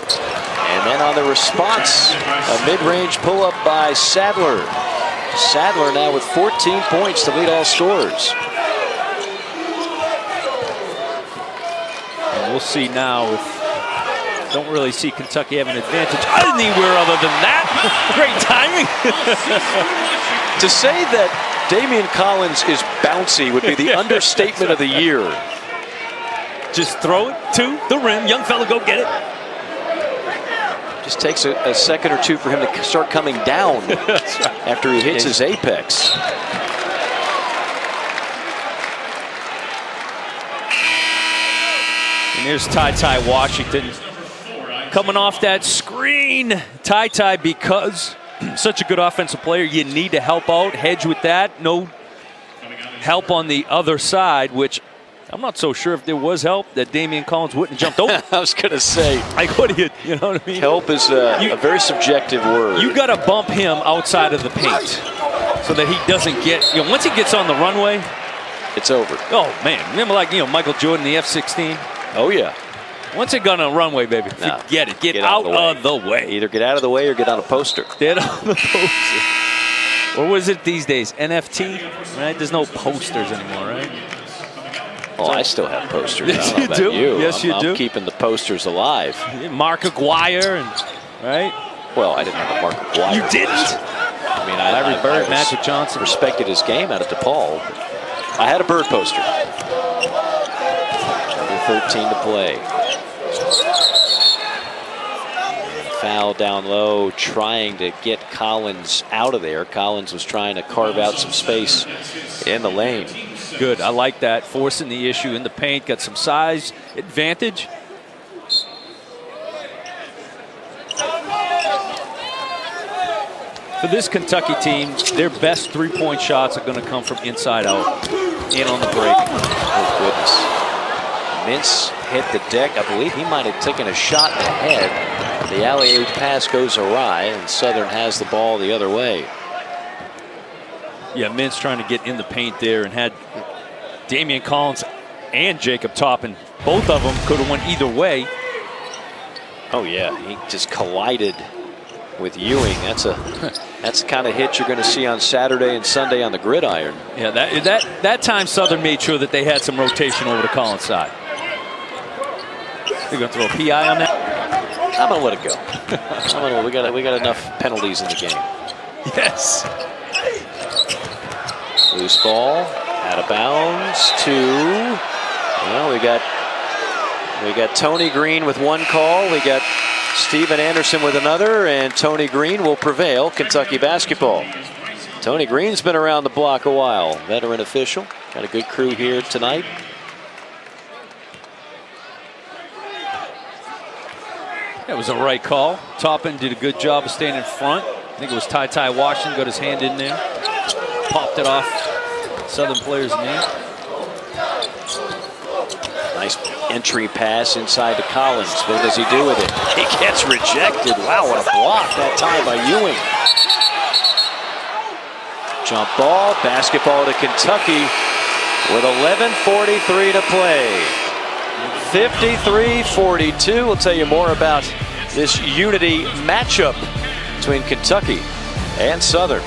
And then on the response, a mid-range pull-up by Sadler. Sadler now with 14 points to lead all scorers. And we'll see now if don't really see Kentucky have an advantage anywhere other than that. Great timing. To say that Damian Collins is bouncy would be the understatement of the year. Just throw it to the rim. Young fella, go get it. Just takes a second or two for him to start coming down after he hits his apex. And there's Ty Washington coming off that screen. Ty, because such a good offensive player, you need to help out, hedge with that. No help on the other side, which I'm not so sure if there was help that Damian Collins wouldn't have jumped over. I was going to say. Like, what do you know what I mean? Help is a very subjective word. You got to bump him outside of the paint so that he doesn't get, once he gets on the runway. It's over. Oh, man. Remember Michael Jordan, the F-16? Oh, yeah. Once it got on a runway, baby, forget it. Get out of the way. Either get out of the way or get on a poster. Get on the poster. Or was it these days? NFT? Right? There's no posters anymore, right? Oh, I still have posters. Yes, I don't know about you. Yes, you do. I'm keeping the posters alive. Mark Aguirre, right? Well, I didn't have a Mark Aguirre. You didn't? I mean, Larry Bird, Magic Johnson. Respected his game out of DePaul. I had a Bird poster. Number 13 to play. Foul down low, trying to get Collins out of there. Collins was trying to carve out some space in the lane. Good, I like that. Forcing the issue in the paint, got some size advantage. For this Kentucky team, their best three-point shots are going to come from inside out and on the break. Oh, goodness. Mintz hit the deck. I believe he might have taken a shot in the head. The alley-oop pass goes awry, and Southern has the ball the other way. Yeah, Mintz trying to get in the paint there and had Damian Collins and Jacob Toppin. Both of them could have went either way. Oh, yeah. He just collided with Ewing. That's the kind of hit you're going to see on Saturday and Sunday on the gridiron. Yeah, that time Southern made sure that they had some rotation over to Collins' side. They're going to throw a PI on that? I'm going to let it go. We got enough penalties in the game. Yes. Loose ball, out of bounds to, well, we got We got Tony Green with one call. We got Steven Anderson with another, and Tony Green will prevail Kentucky basketball. Tony Green's been around the block a while, veteran official. Got a good crew here tonight. That was a right call. Toppin did a good job of staying in front. I think it was Ty Washington, got his hand in there. Popped it off Southern player's knee. Nice entry pass inside to Collins. What does he do with it? He gets rejected. Wow, what a block that time by Ewing. Jump ball, basketball to Kentucky with 11:43 to play. 53-42. We'll tell you more about this unity matchup between Kentucky and Southern.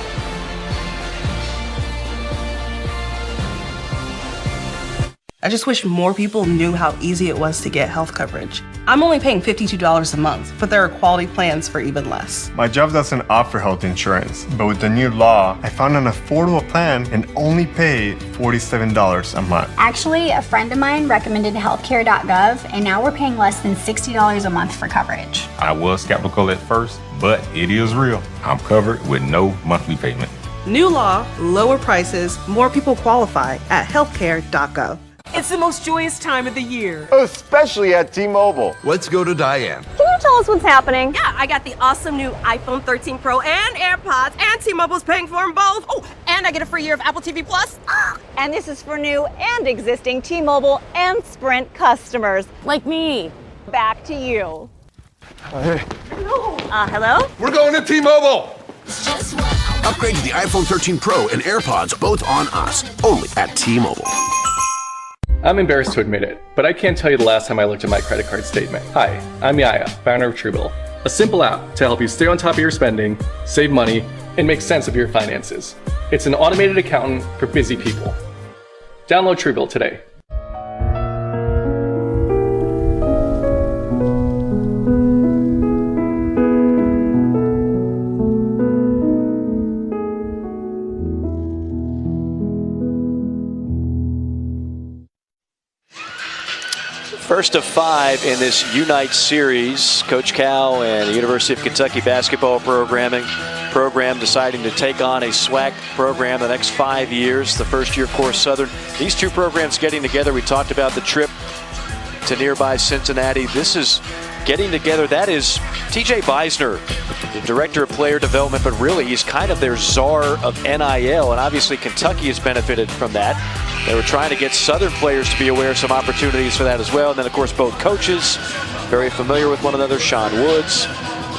I just wish more people knew how easy it was to get health coverage. I'm only paying $52 a month, but there are quality plans for even less. My job doesn't offer health insurance, but with the new law, I found an affordable plan and only pay $47 a month. Actually, a friend of mine recommended healthcare.gov, and now we're paying less than $60 a month for coverage. I was skeptical at first, but it is real. I'm covered with no monthly payment. New law, lower prices, more people qualify at healthcare.gov. It's the most joyous time of the year. Especially at T-Mobile. Let's go to Diane. Can you tell us what's happening? Yeah, I got the awesome new iPhone 13 Pro and AirPods, and T-Mobile's paying for them both. Oh, and I get a free year of Apple TV Plus. And this is for new and existing T-Mobile and Sprint customers. Like me. Back to you. Hey. Hello? We're going to T-Mobile. Upgrade to the iPhone 13 Pro and AirPods, both on us. Only at T-Mobile. I'm embarrassed to admit it, but I can't tell you the last time I looked at my credit card statement. Hi, I'm Yaya, founder of Truebill, a simple app to help you stay on top of your spending, save money, and make sense of your finances. It's an automated accountant for busy people. Download Truebill today. First of 5 in this Unite series. Coach Cal and the University of Kentucky basketball program deciding to take on a SWAC program the next 5 years. The first year, of course, Southern. These two programs getting together. We talked about the trip to nearby Cincinnati. This is getting together. That is TJ Beisner, the director of player development, but really he's kind of their czar of NIL, and obviously Kentucky has benefited from that. They were trying to get Southern players to be aware of some opportunities for that as well. And then, of course, both coaches very familiar with one another. Sean Woods,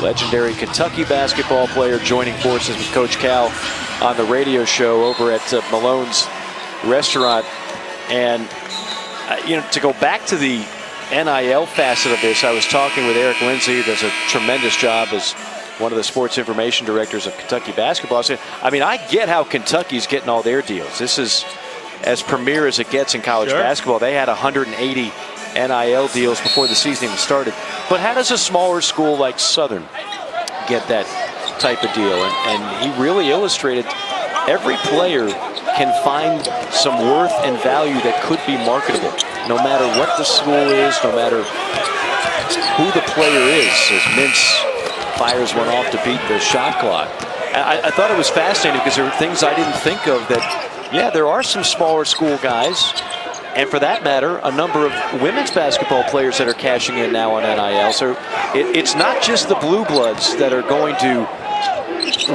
legendary Kentucky basketball player, joining forces with Coach Cal on the radio show over at Malone's Restaurant. And, to go back to the NIL facet of this, I was talking with Eric Lindsay, who does a tremendous job as one of the sports information directors of Kentucky basketball. I get how Kentucky's getting all their deals. This is as premier as it gets in college basketball. They had 180 NIL deals before the season even started. But how does a smaller school like Southern get that type of deal? And he really illustrated every player can find some worth and value that could be marketable, no matter what the school is, no matter who the player is, as Mintz fires one off to beat the shot clock. I thought it was fascinating because there were things I didn't think of that, there are some smaller school guys, and for that matter, a number of women's basketball players that are cashing in now on NIL. So it's not just the blue bloods that are going to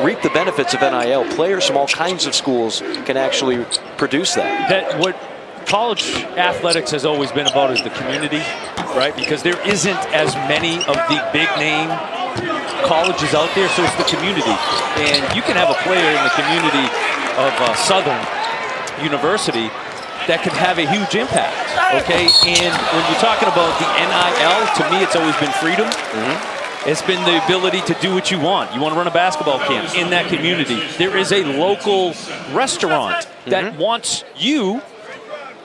reap the benefits of NIL. Players from all kinds of schools can actually produce that. What college athletics has always been about is the community, right? Because there isn't as many of the big name colleges out there, so it's the community. And you can have a player in the community of Southern University that could have a huge impact, okay? And when you're talking about the NIL, to me, it's always been freedom. It's been the ability to do what you want. You want to run a basketball camp in that community. There is a local restaurant that wants you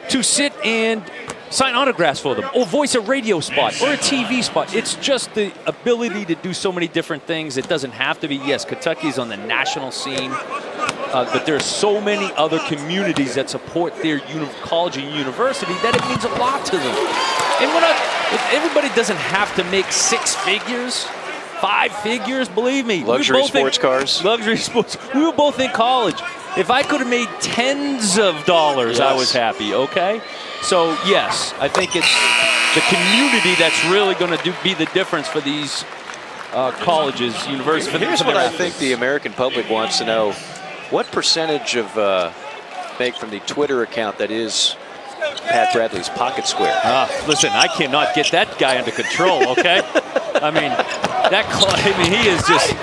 to sit and sign autographs for them, or voice a radio spot, or a TV spot. It's just the ability to do so many different things. It doesn't have to be, yes, Kentucky's on the national scene, but there are so many other communities that support their college and university that it means a lot to them. And everybody doesn't have to make 6 figures, 5 figures, believe me. Luxury sports cars. Luxury sports. We were both in college. If I could have made tens of dollars, I was happy, okay? So, yes, I think it's the community that's really going to be the difference for these colleges, universities. Here's what I think the American public wants to know. What percentage of make from the Twitter account that is Pat Bradley's pocket square? Listen, I cannot get that guy under control, okay? I mean, he is just...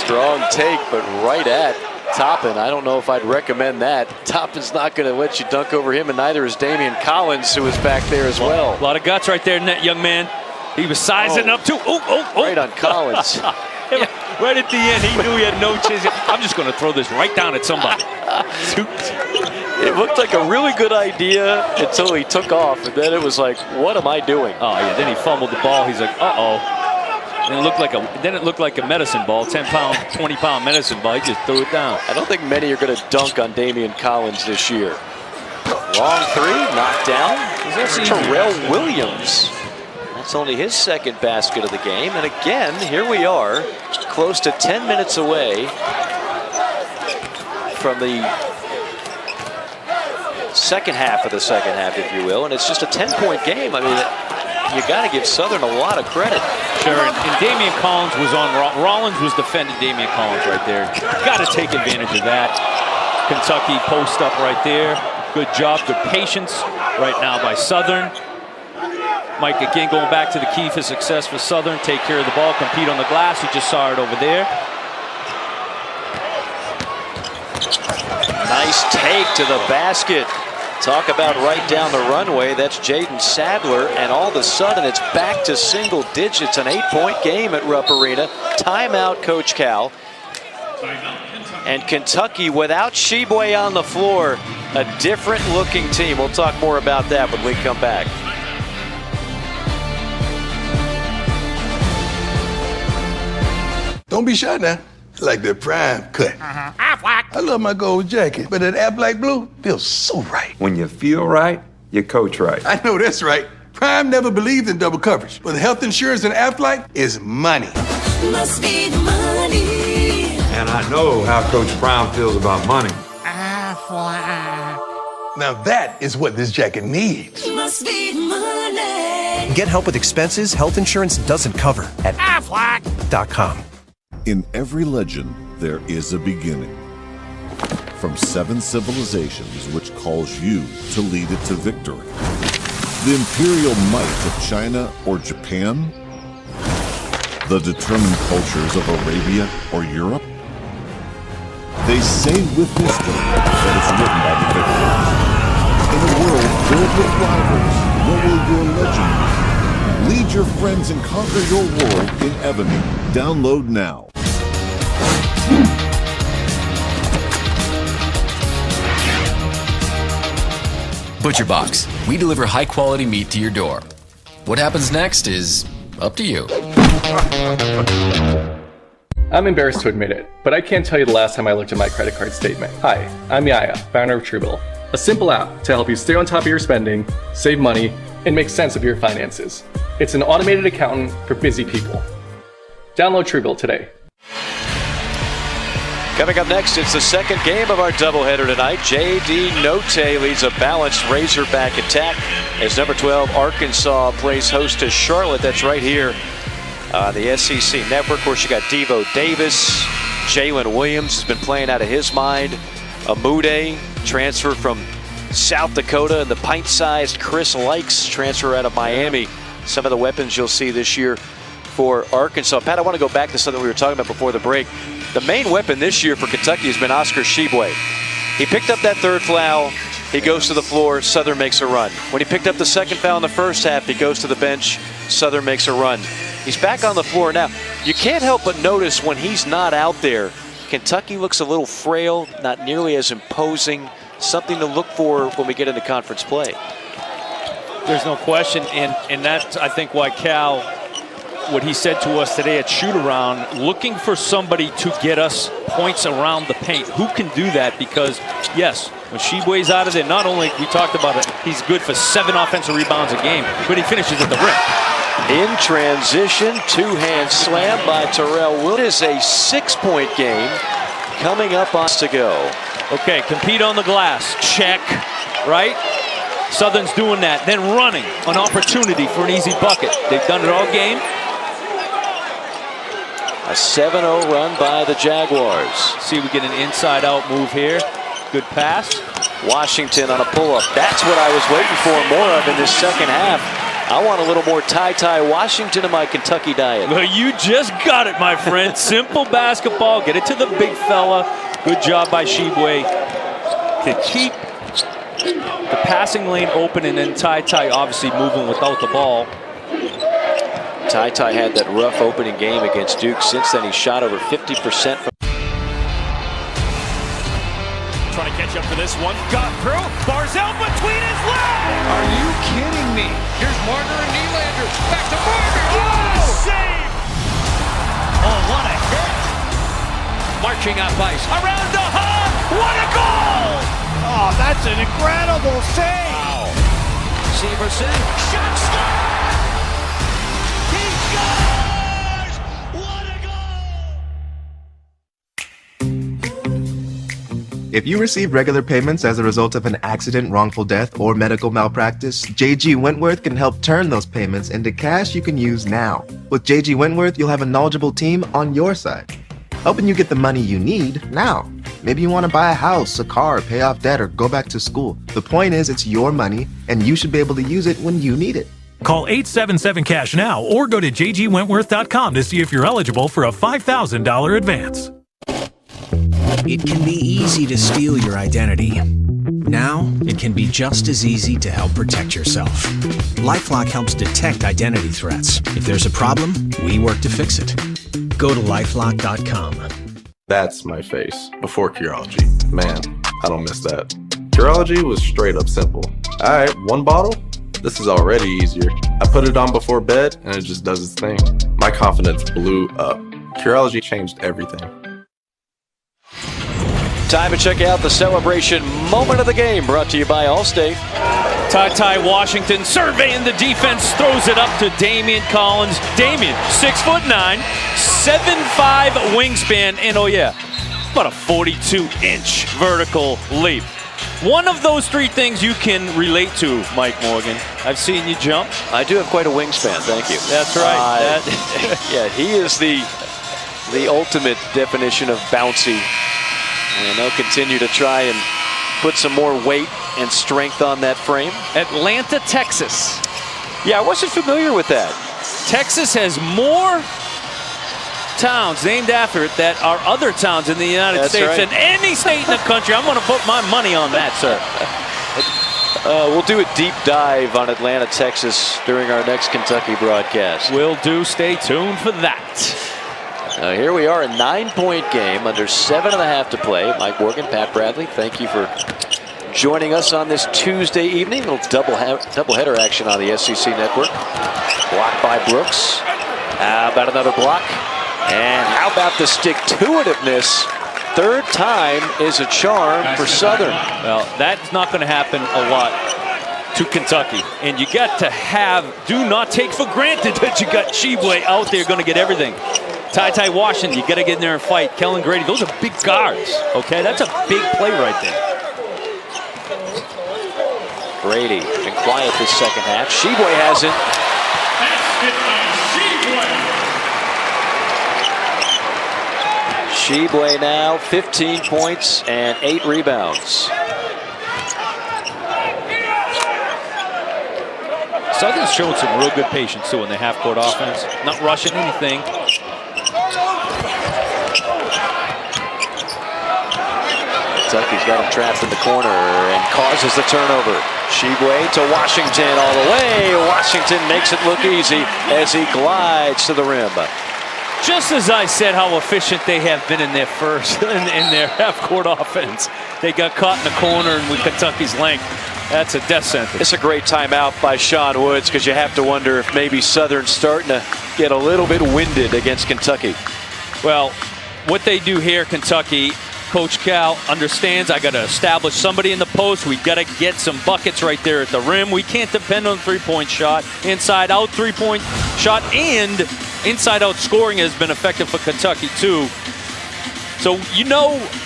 Strong take, but right at Toppin. I don't know if I'd recommend that. Toppin's not going to let you dunk over him, and neither is Damian Collins, who is back there as well. A lot of guts right there, young man. He was sizing up too. Right on Collins. Right at the end, he knew he had no chance. I'm just going to throw this right down at somebody. It looked like a really good idea until he took off, and then it was like, what am I doing? Oh, yeah, then he fumbled the ball. He's like, uh-oh. And it looked like a medicine ball, 10-pound, 20-pound medicine ball. He just threw it down. I don't think many are going to dunk on Damian Collins this year. Long three, knocked down. Terrell Williams. That's only his second basket of the game. And again, here we are, close to 10 minutes away from the second half of the second half, if you will. And it's just a 10-point game. I mean, you got to give Southern a lot of credit. Sure, and Damian Collins was on. Rollins was defending Damian Collins right there. Got to take advantage of that. Kentucky post up right there. Good job, good patience right now by Southern. Mike again going back to the key for success for Southern. Take care of the ball, compete on the glass. You just saw it over there. Nice take to the basket. Talk about right down the runway. That's Jaden Sadler, and all of a sudden it's back to single digits. An 8-point game at Rupp Arena. Timeout, Coach Cal. And Kentucky without Shibwe on the floor. A different looking team. We'll talk more about that when we come back. Don't be shy now. I like that prime cut. I love my gold jacket, but that Aflac blue feels so right. When you feel right, you coach right. I know that's right. Prime never believed in double coverage, but health insurance and Aflac is money. Must be the money. And I know how Coach Prime feels about money. Now that is what this jacket needs. Must be the money. Get help with expenses health insurance doesn't cover at Aflac.com. In every legend, there is a beginning. From 7 civilizations which calls you to lead it to victory. The imperial might of China or Japan? The determined cultures of Arabia or Europe? They say with history that it's written by the victors. In a world filled with rivals, what will your legend be? Lead your friends and conquer your world in Ebony. Download now. Butcher Box. We deliver high-quality meat to your door. What happens next is up to you. I'm embarrassed to admit it, but I can't tell you the last time I looked at my credit card statement. Hi, I'm Yaya, founder of Truebill, a simple app to help you stay on top of your spending, save money, and make sense of your finances. It's an automated accountant for busy people. Download Truebill today. Coming up next, it's the second game of our doubleheader tonight. J.D. Note leads a balanced Razorback attack as number 12 Arkansas plays host to Charlotte. That's right here on the SEC Network. Of course, you got Devo Davis. Jalen Williams has been playing out of his mind. Amude, transfer from South Dakota, and the pint-sized Chris Likes, transfer out of Miami. Some of the weapons you'll see this year for Arkansas. Pat, I want to go back to something we were talking about before the break. The main weapon this year for Kentucky has been Oscar Shibwe. He picked up that third foul. He goes to the floor. Southern makes a run. When he picked up the second foul in the first half, he goes to the bench. Southern makes a run. He's back on the floor now. You can't help but notice when he's not out there, Kentucky looks a little frail, not nearly as imposing. Something to look for when we get into conference play. There's no question, and that's, I think, why Cal what he said to us today at shoot-around, looking for somebody to get us points around the paint. Who can do that? Because, yes, when Tshiebwe's out of there, not only, we talked about it, he's good for 7 offensive rebounds a game, but he finishes at the rim. In transition, two-hand slam by Terrell Williams. It is a 6-point game coming up on to go. Okay, compete on the glass. Check, right? Southern's doing that, then running an opportunity for an easy bucket. They've done it all game. A 7-0 run by the Jaguars. See, we get an inside-out move here. Good pass. Washington on a pull-up. That's what I was waiting for more of in this second half. I want a little more Ty Washington in my Kentucky diet. Well, you just got it, my friend. Simple basketball. Get it to the big fella. Good job by Tshiebwe to keep the passing lane open, and then Ty obviously moving without the ball. Ty had that rough opening game against Duke. Since then, he shot over 50% from. Trying to catch up for this one. Got through. Barzell between his legs. Are you kidding me? Here's Marner and Nylander. Back to Marner. Oh, save! Oh, what a hit. Marching up ice. Around the hub. What a goal! Oh, that's an incredible save. Wow. Severson. Shot stop. He scores! What a goal! If you receive regular payments as a result of an accident, wrongful death, or medical malpractice, JG Wentworth can help turn those payments into cash you can use now. With JG Wentworth, you'll have a knowledgeable team on your side, helping you get the money you need now. Maybe you want to buy a house, a car, pay off debt, or go back to school. The point is, it's your money, and you should be able to use it when you need it. Call 877-CASH now or go to jgwentworth.com to see if you're eligible for a $5,000 advance. It can be easy to steal your identity. Now, it can be just as easy to help protect yourself. LifeLock helps detect identity threats. If there's a problem, we work to fix it. Go to lifelock.com. That's my face before Curology. Man, I don't miss that. Curology was straight up simple. All right, 1 bottle? This is already easier. I put it on before bed and it just does its thing. My confidence blew up. Curology changed everything. Time to check out the celebration moment of the game, brought to you by Allstate. Ty Washington surveying the defense, throws it up to Damian Collins. Damian, 6'9", 7'5" wingspan, and oh yeah, about a 42-inch vertical leap. One of those 3 things you can relate to, Mike Morgan. I've seen you jump. I do have quite a wingspan, thank you. That's right. Yeah, he is the ultimate definition of bouncy. And they'll continue to try and put some more weight and strength on that frame. Atlanta, Texas. Yeah, I wasn't familiar with that. Texas has more towns named after it that are other towns in the United States than any state in the country. I'm going to put my money on that, sir. We'll do a deep dive on Atlanta, Texas during our next Kentucky broadcast. Will do. Stay tuned for that. Here we are, a 9-point game, under 7.5 to play. Mike Morgan, Pat Bradley, thank you for joining us on this Tuesday evening. A little doubleheader action on the SEC network. Blocked by Brooks. How about another block? And how about the stick-to-itiveness? 3rd time is a charm for Southern. Well, that's not going to happen a lot to Kentucky. And you got to do not take for granted that you got Tshiebwe out there going to get everything. Ty Washington, you got to get in there and fight. Kellen Grady, those are big guards, okay? That's a big play right there. Grady been quiet this second half. Tshiebwe hasn't. Tshiebwe now 15 points and 8 rebounds. Southern's showed some real good patience too in the half-court offense. Not rushing anything. Kentucky's got him trapped in the corner and causes the turnover. Tshiebwe to Washington all the way. Washington makes it look easy as he glides to the rim. Just as I said how efficient they have been in their in their half-court offense. They got caught in the corner and with Kentucky's length. That's a death sentence. It's a great timeout by Sean Woods because you have to wonder if maybe Southern's starting to get a little bit winded against Kentucky. Well, what they do here, Kentucky, Coach Cal understands I got to establish somebody in the post. We got to get some buckets right there at the rim. We can't depend on three-point shot. Inside out three-point shot and inside out scoring has been effective for Kentucky too. So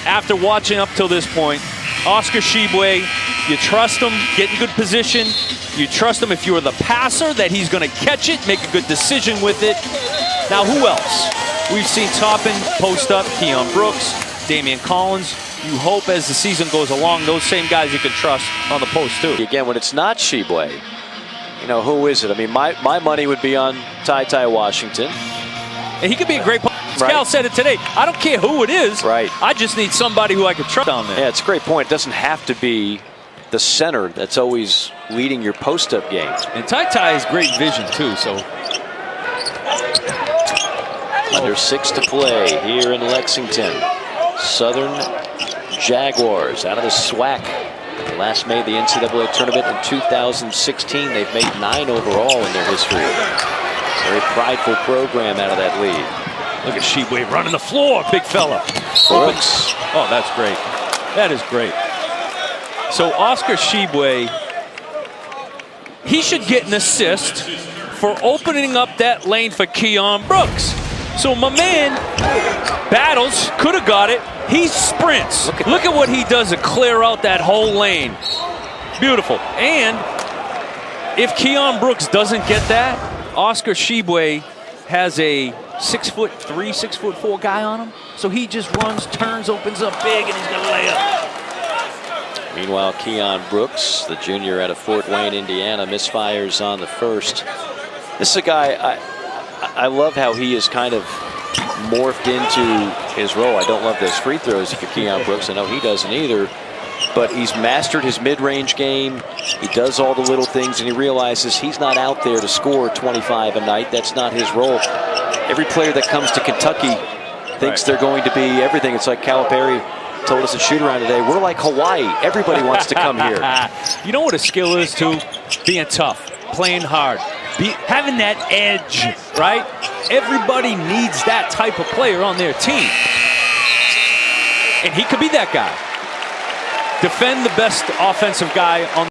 after watching up till this point, Oscar Tshiebwe, you trust him, get in good position. You trust him if you're the passer that he's going to catch it, make a good decision with it. Now who else? We've seen Toppin post up, Keon Brooks, Damian Collins. You hope as the season goes along, those same guys you can trust on the post too. Again, when it's not Tshiebwe, who is it? I mean, my money would be on Ty Washington. And he could be a great player. Cal said it today. I don't care who it is. Right. I just need somebody who I can trust down there. Yeah, it's a great point. It doesn't have to be the center that's always leading your post-up game. And Ty has great vision too, so. Under 6 to play here in Lexington. Southern Jaguars out of the SWAC. Last made the NCAA tournament in 2016. They've made 9 overall in their history. Very prideful program out of that league. Look at Tshiebwe running the floor, big fella. Brooks. Oh, that's great. That is great. So Oscar Tshiebwe, he should get an assist for opening up that lane for Keon Brooks. So my man battles, could have got it. He sprints. Look at what he does to clear out that whole lane. Beautiful. And if Keon Brooks doesn't get that, Oscar Tshiebwe has a 6'3", 6'4" guy on him. So he just runs, turns, opens up big, and he's going to lay up. Meanwhile, Keon Brooks, the junior out of Fort Wayne, Indiana, misfires on the first. This is a guy, I love how he is kind of morphed into his role. I don't love those free throws for Keon Brooks. I know he doesn't either. But he's mastered his mid-range game. He does all the little things, and he realizes he's not out there to score 25 a night. That's not his role. Every player that comes to Kentucky thinks they're going to be everything. It's like Calipari told us at shoot-around today. We're like Hawaii. Everybody wants to come here. You know what a skill is, too? Being tough, playing hard, having that edge, right? Everybody needs that type of player on their team. And he could be that guy. Defend the best offensive guy on.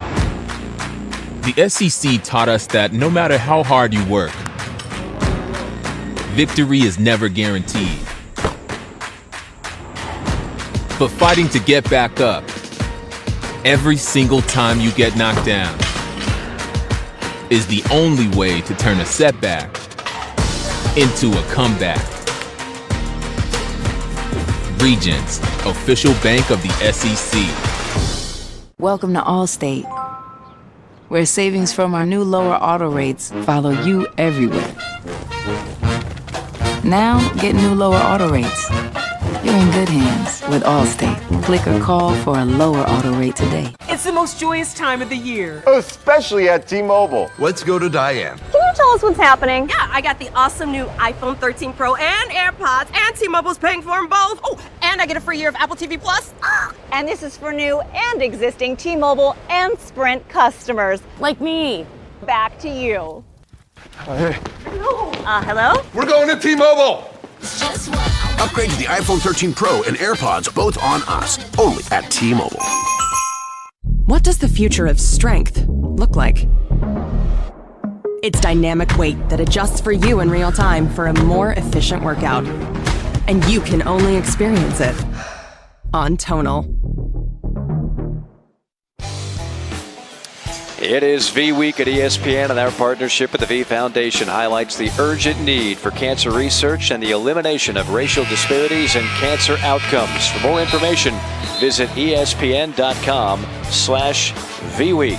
The SEC taught us that no matter how hard you work, victory is never guaranteed. But fighting to get back up every single time you get knocked down is the only way to turn a setback into a comeback. Regions, official bank of the SEC. Welcome to Allstate, where savings from our new lower auto rates follow you everywhere. Now, get new lower auto rates. You're in good hands with Allstate. Click or call for a lower auto rate today. It's the most joyous time of the year. Especially at T-Mobile. Let's go to Diane. Can you tell us what's happening? Yeah, I got the awesome new iPhone 13 Pro and AirPods, and T-Mobile's paying for them both. Oh, and I get a free year of Apple TV Plus. And this is for new and existing T-Mobile and Sprint customers. Like me. Back to you. Hey. Hello? We're going to T-Mobile. Upgrade to the iPhone 13 Pro and AirPods, both on us. Only at T-Mobile. What does the future of strength look like? It's dynamic weight that adjusts for you in real time for a more efficient workout. And you can only experience it on Tonal. It is V Week at ESPN, and our partnership with the V Foundation highlights the urgent need for cancer research and the elimination of racial disparities in cancer outcomes. For more information, visit ESPN.com/VWeek.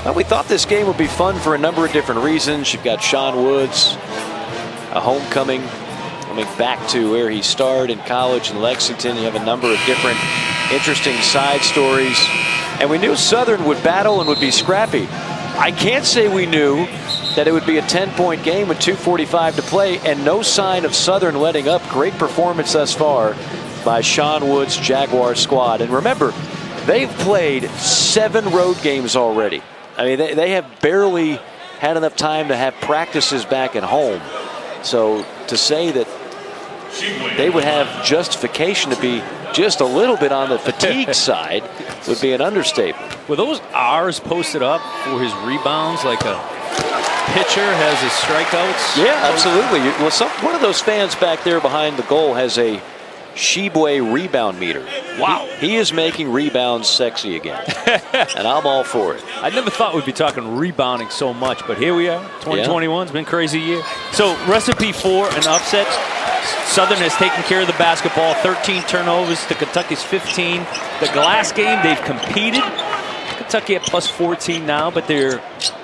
Well, we thought this game would be fun for a number of different reasons. You've got Sean Woods, a homecoming, coming back to where he started in college in Lexington. You have a number of different interesting side stories. And we knew Southern would battle and would be scrappy. I can't say we knew that it would be a 10-point game with 2:45 to play, and no sign of Southern letting up. Great performance thus far by Sean Woods' Jaguar squad. And remember, They've played 7 road games already. I mean, they have barely had enough time to have practices back at home. So to say that they would have justification to be just a little bit on the fatigue side would be an understatement. Were those R's posted up for his rebounds like a pitcher has his strikeouts? Yeah, absolutely. Well, one of those fans back there behind the goal has a Shibwe rebound meter. Wow. He is making rebounds sexy again. And I'm all for it. I never thought we'd be talking rebounding so much, but here we are. 2021's been a crazy year. So recipe for an upset. Southern has taken care of the basketball. 13 turnovers to Kentucky's 15. The glass game, they've competed. Kentucky at plus 14 now, but they're